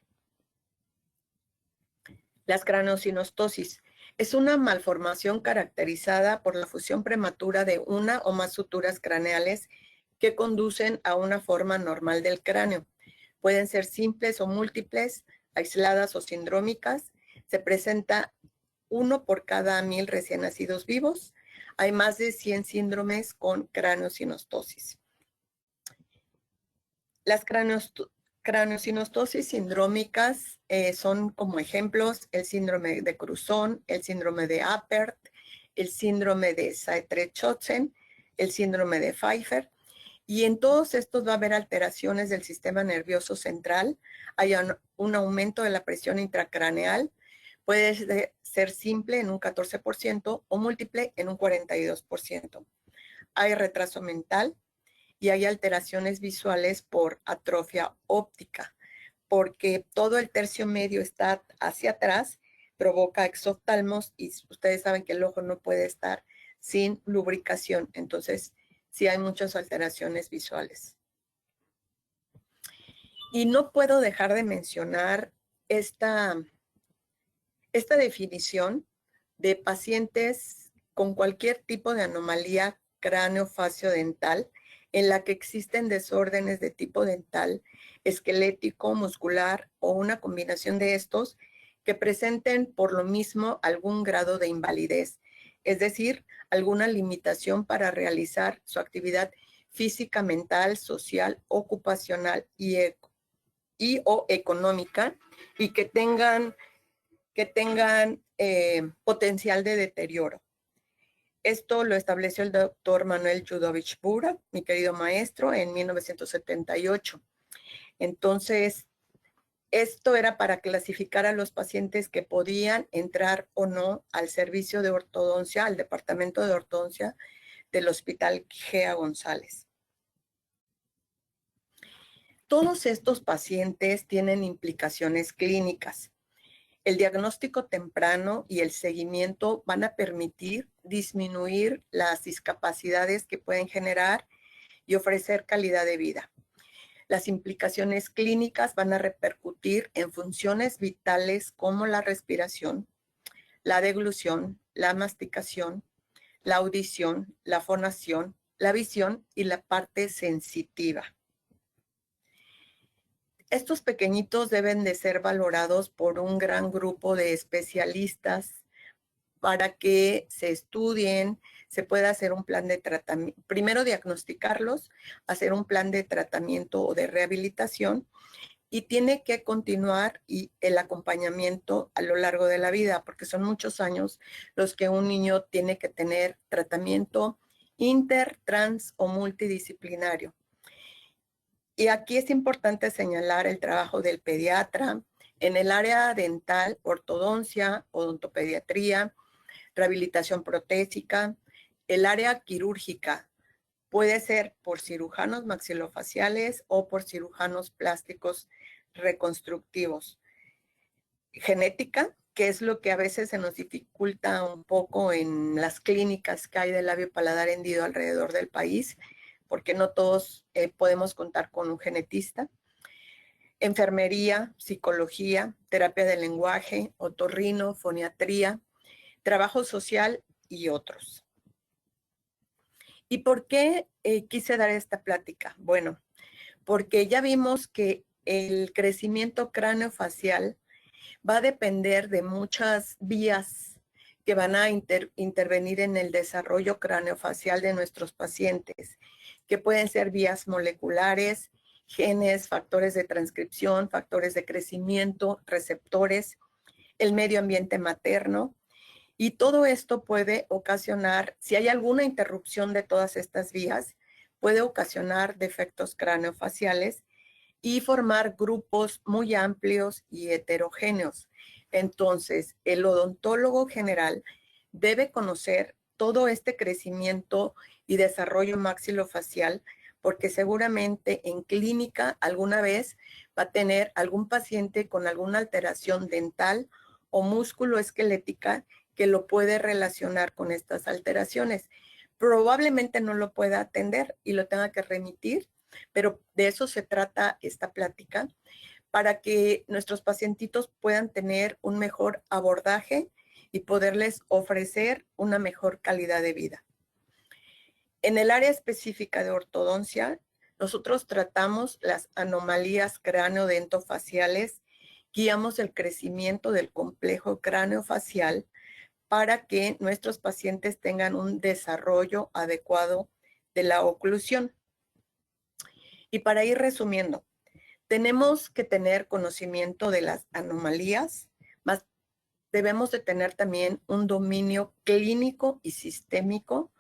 Las craneosinostosis es una malformación caracterizada por la fusión prematura de una o más suturas craneales que conducen a una forma normal del cráneo. Pueden ser simples o múltiples, aisladas o sindrómicas. Se presenta 1 por cada 1,000 recién nacidos vivos. Hay más de 100 síndromes con craneosinostosis. Las craneosinostosis sindrómicas son como ejemplos el síndrome de Cruzón, el síndrome de Appert, el síndrome de Saetre-Chotzen, el síndrome de Pfeiffer. Y en todos estos va a haber alteraciones del sistema nervioso central. Hay un aumento de la presión intracraneal. Puede ser simple en un 14% o múltiple en un 42%. Hay retraso mental y hay alteraciones visuales por atrofia óptica, porque todo el tercio medio está hacia atrás, provoca exoftalmos y ustedes saben que el ojo no puede estar sin lubricación. Entonces, sí hay muchas alteraciones visuales. Y no puedo dejar de mencionar esta definición de pacientes con cualquier tipo de anomalía cráneo-facio-dental en la que existen desórdenes de tipo dental, esquelético, muscular o una combinación de estos que presenten por lo mismo algún grado de invalidez, es decir, alguna limitación para realizar su actividad física, mental, social, ocupacional y o económica, y que tengan potencial de deterioro. Esto lo estableció el doctor Manuel Judovich Bura, mi querido maestro, en 1978. Entonces, esto era para clasificar a los pacientes que podían entrar o no al servicio de ortodoncia, al departamento de ortodoncia del Hospital Gea González. Todos estos pacientes tienen implicaciones clínicas. El diagnóstico temprano y el seguimiento van a permitir disminuir las discapacidades que pueden generar y ofrecer calidad de vida. Las implicaciones clínicas van a repercutir en funciones vitales como la respiración, la deglución, la masticación, la audición, la fonación, la visión y la parte sensitiva. Estos pequeñitos deben de ser valorados por un gran grupo de especialistas para que se estudien, se pueda hacer un plan de tratamiento, primero diagnosticarlos, hacer un plan de tratamiento o de rehabilitación, y tiene que continuar el acompañamiento a lo largo de la vida, porque son muchos años los que un niño tiene que tener tratamiento inter, trans o multidisciplinario. Y aquí es importante señalar el trabajo del pediatra en el área dental, ortodoncia, odontopediatría, rehabilitación protésica, el área quirúrgica. Puede ser por cirujanos maxilofaciales o por cirujanos plásticos reconstructivos. Genética, que es lo que a veces se nos dificulta un poco en las clínicas que hay de labio paladar hendido alrededor del país, porque no todos podemos contar con un genetista. Enfermería, psicología, terapia del lenguaje, otorrino, foniatría, trabajo social y otros. ¿Y por qué quise dar esta plática? Bueno, porque ya vimos que el crecimiento craneofacial va a depender de muchas vías que van a intervenir en el desarrollo craneofacial de nuestros pacientes, que pueden ser vías moleculares, genes, factores de transcripción, factores de crecimiento, receptores, el medio ambiente materno. Y todo esto puede ocasionar, si hay alguna interrupción de todas estas vías, puede ocasionar defectos craneofaciales y formar grupos muy amplios y heterogéneos. Entonces, el odontólogo general debe conocer todo este crecimiento y desarrollo maxilofacial, porque seguramente en clínica alguna vez va a tener algún paciente con alguna alteración dental o músculo-esquelética que lo puede relacionar con estas alteraciones. Probablemente no lo pueda atender y lo tenga que remitir, pero de eso se trata esta plática, para que nuestros pacientitos puedan tener un mejor abordaje y poderles ofrecer una mejor calidad de vida. En el área específica de ortodoncia, nosotros tratamos las anomalías craneodentofaciales, guiamos el crecimiento del complejo craneofacial para que nuestros pacientes tengan un desarrollo adecuado de la oclusión. Y para ir resumiendo, tenemos que tener conocimiento de las anomalías, más debemos de tener también un dominio clínico y sistémico,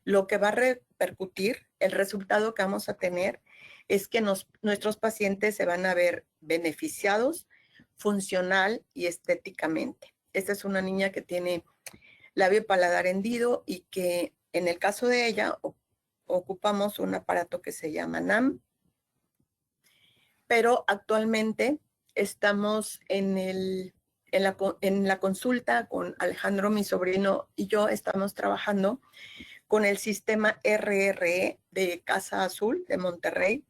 lo que va a repercutir, el resultado que vamos a tener es que nuestros pacientes se van a ver beneficiados funcional y estéticamente. Esta es una niña que tiene labio paladar hendido y que en el caso de ella ocupamos un aparato que se llama NAM, pero actualmente estamos en la consulta con Alejandro, mi sobrino, y yo estamos trabajando con el sistema RRE de Casa Azul de Monterrey.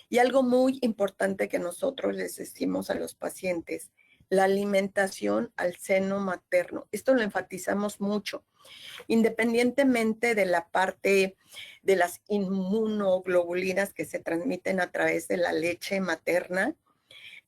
Y algo muy importante que nosotros les decimos a los pacientes, la alimentación al seno materno. Esto lo enfatizamos mucho, independientemente de la parte de las inmunoglobulinas que se transmiten a través de la leche materna,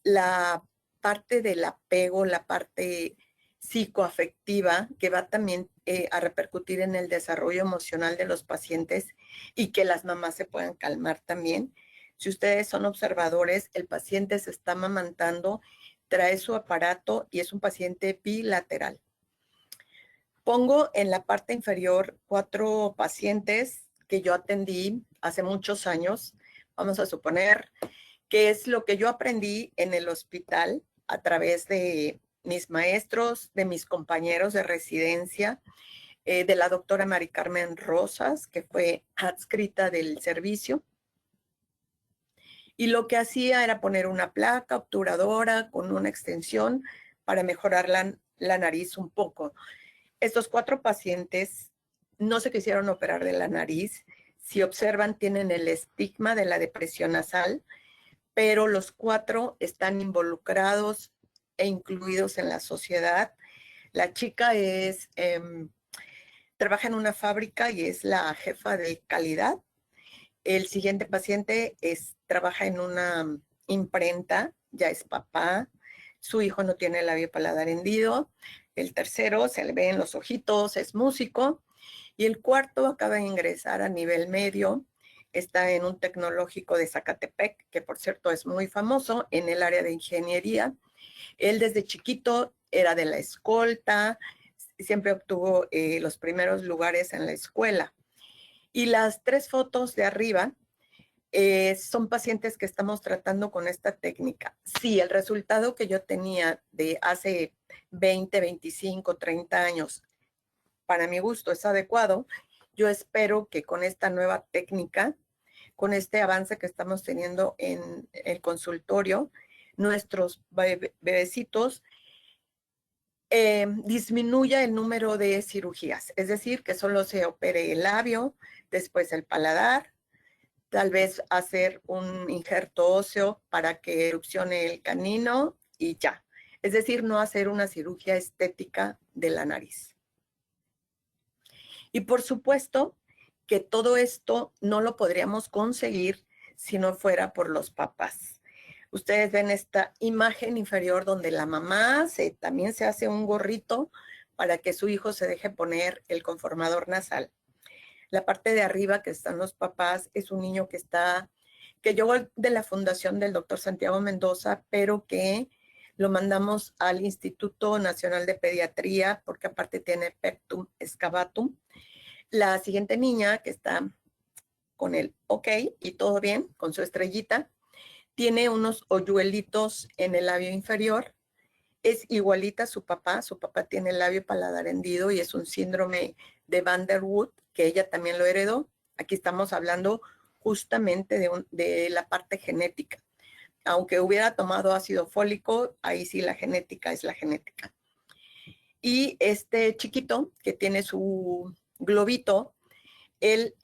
la parte del apego, la parte psicoafectiva que va también a repercutir en el desarrollo emocional de los pacientes y que las mamás se puedan calmar también. Si ustedes son observadores, el paciente se está amamantando, trae su aparato y es un paciente bilateral. Pongo en la parte inferior 4 pacientes que yo atendí hace muchos años. Vamos a suponer que es lo que yo aprendí en el hospital a través de mis maestros, de mis compañeros de residencia, de la doctora Mari Carmen Rosas, que fue adscrita del servicio. Y lo que hacía era poner una placa obturadora con una extensión para mejorar la nariz un poco. Estos 4 pacientes no se quisieron operar de la nariz. Si observan, tienen el estigma de la depresión nasal, pero los 4 están involucrados e incluidos en la sociedad. La chica es trabaja en una fábrica y es la jefa de calidad. El siguiente paciente trabaja en una imprenta, ya es papá, su hijo no tiene labio paladar hendido. El tercero se le ve en los ojitos, es músico. Y el cuarto acaba de ingresar a nivel medio, está en un tecnológico de Zacatepec, que por cierto es muy famoso en el área de ingeniería. Él desde chiquito era de la escolta, siempre obtuvo los primeros lugares en la escuela. Y las 3 fotos de arriba son pacientes que estamos tratando con esta técnica. Sí, el resultado que yo tenía de hace 20, 25, 30 años, para mi gusto es adecuado. Yo espero que con esta nueva técnica, con este avance que estamos teniendo en el consultorio, nuestros bebecitos disminuya el número de cirugías. Es decir, que solo se opere el labio, después el paladar, tal vez hacer un injerto óseo para que erupcione el canino y ya. Es decir, no hacer una cirugía estética de la nariz. Y por supuesto que todo esto no lo podríamos conseguir si no fuera por los papás. Ustedes ven esta imagen inferior donde la mamá también se hace un gorrito para que su hijo se deje poner el conformador nasal. La parte de arriba que están los papás es un niño que llegó de la fundación del doctor Santiago Mendoza, pero que lo mandamos al Instituto Nacional de Pediatría porque aparte tiene pectum excavatum. La siguiente niña que está con el ok y todo bien, con su estrellita, tiene unos hoyuelitos en el labio inferior. Es igualita a su papá tiene el labio paladar hendido y es un síndrome de Van der Wood, que ella también lo heredó. Aquí estamos hablando justamente de la parte genética. Aunque hubiera tomado ácido fólico, ahí sí la genética es la genética. Y este chiquito que tiene su globito, él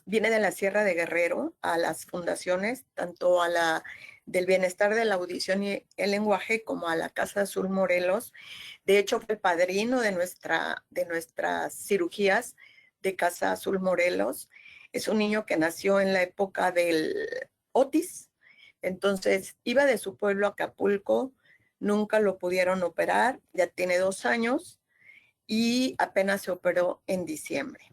viene de la Sierra de Guerrero a las fundaciones, tanto a la del Bienestar de la Audición y el Lenguaje como a la Casa Azul Morelos. De hecho, fue el padrino de nuestras cirugías de Casa Azul Morelos. Es un niño que nació en la época del Otis. Entonces, iba de su pueblo a Acapulco, nunca lo pudieron operar, ya tiene 2 años y apenas se operó en diciembre.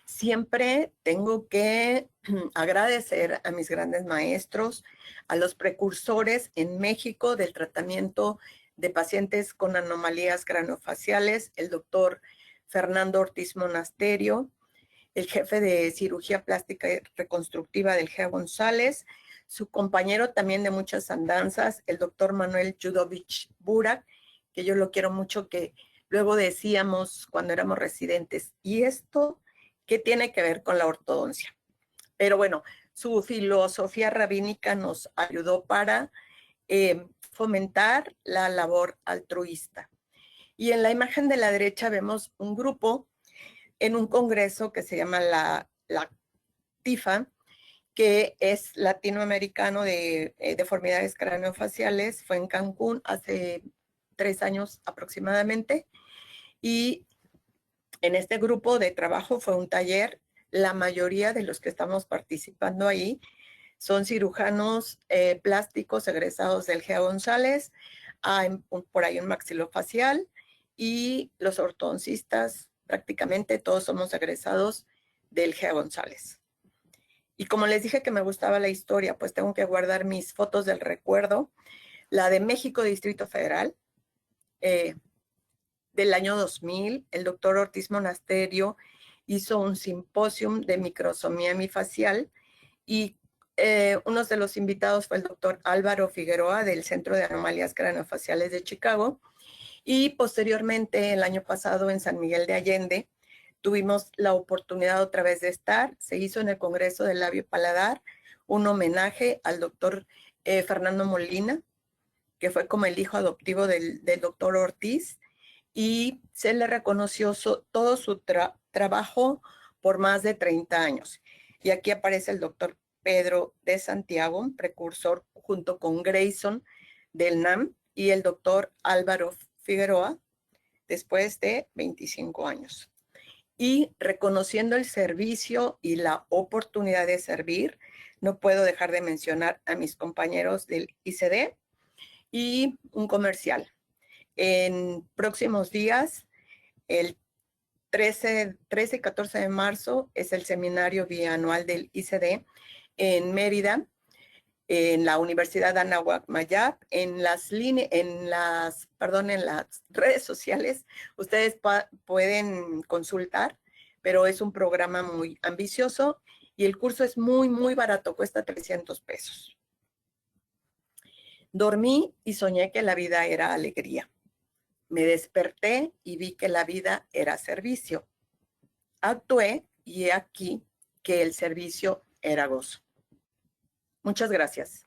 Siempre tengo que agradecer a mis grandes maestros, a los precursores en México del tratamiento de pacientes con anomalías craneofaciales, el doctor Fernando Ortiz Monasterio, el jefe de cirugía plástica y reconstructiva del GEA González, su compañero también de muchas andanzas, el doctor Manuel Judovich Burak, que yo lo quiero mucho, que luego decíamos cuando éramos residentes, ¿y esto qué tiene que ver con la ortodoncia? Pero bueno, su filosofía rabínica nos ayudó para fomentar la labor altruista. Y en la imagen de la derecha vemos un grupo en un congreso que se llama la TIFA, que es latinoamericano de deformidades craneofaciales. Fue en Cancún hace 3 años aproximadamente. Y en este grupo de trabajo fue un taller. La mayoría de los que estamos participando ahí son cirujanos plásticos egresados del GEA González, por ahí un maxilofacial, y los ortodoncistas, prácticamente todos somos egresados del GEA González. Y como les dije que me gustaba la historia, pues tengo que guardar mis fotos del recuerdo. La de México Distrito Federal, del año 2000, el doctor Ortiz Monasterio hizo un simposium de microsomía hemifacial y uno de los invitados fue el doctor Álvaro Figueroa del Centro de Anomalías Craneofaciales de Chicago. Y posteriormente, el año pasado, en San Miguel de Allende, tuvimos la oportunidad otra vez de estar. Se hizo en el Congreso del Labio Paladar un homenaje al doctor Fernando Molina, que fue como el hijo adoptivo del doctor Ortiz, y se le reconoció todo su trabajo por más de 30 años. Y aquí aparece el doctor Pedro de Santiago, precursor, junto con Grayson del NAM, y el doctor Álvaro Figueroa después de 25 años. Y reconociendo el servicio y la oportunidad de servir, no puedo dejar de mencionar a mis compañeros del ICD y un comercial. En próximos días, el 13 y 14 de marzo, es el seminario bianual del ICD en Mérida, en la Universidad Anáhuac Mayap, en las redes sociales. Ustedes pueden consultar, pero es un programa muy ambicioso y el curso es muy, muy barato, cuesta 300 pesos. Dormí y soñé que la vida era alegría. Me desperté y vi que la vida era servicio. Actué y he aquí que el servicio era gozo. Muchas gracias.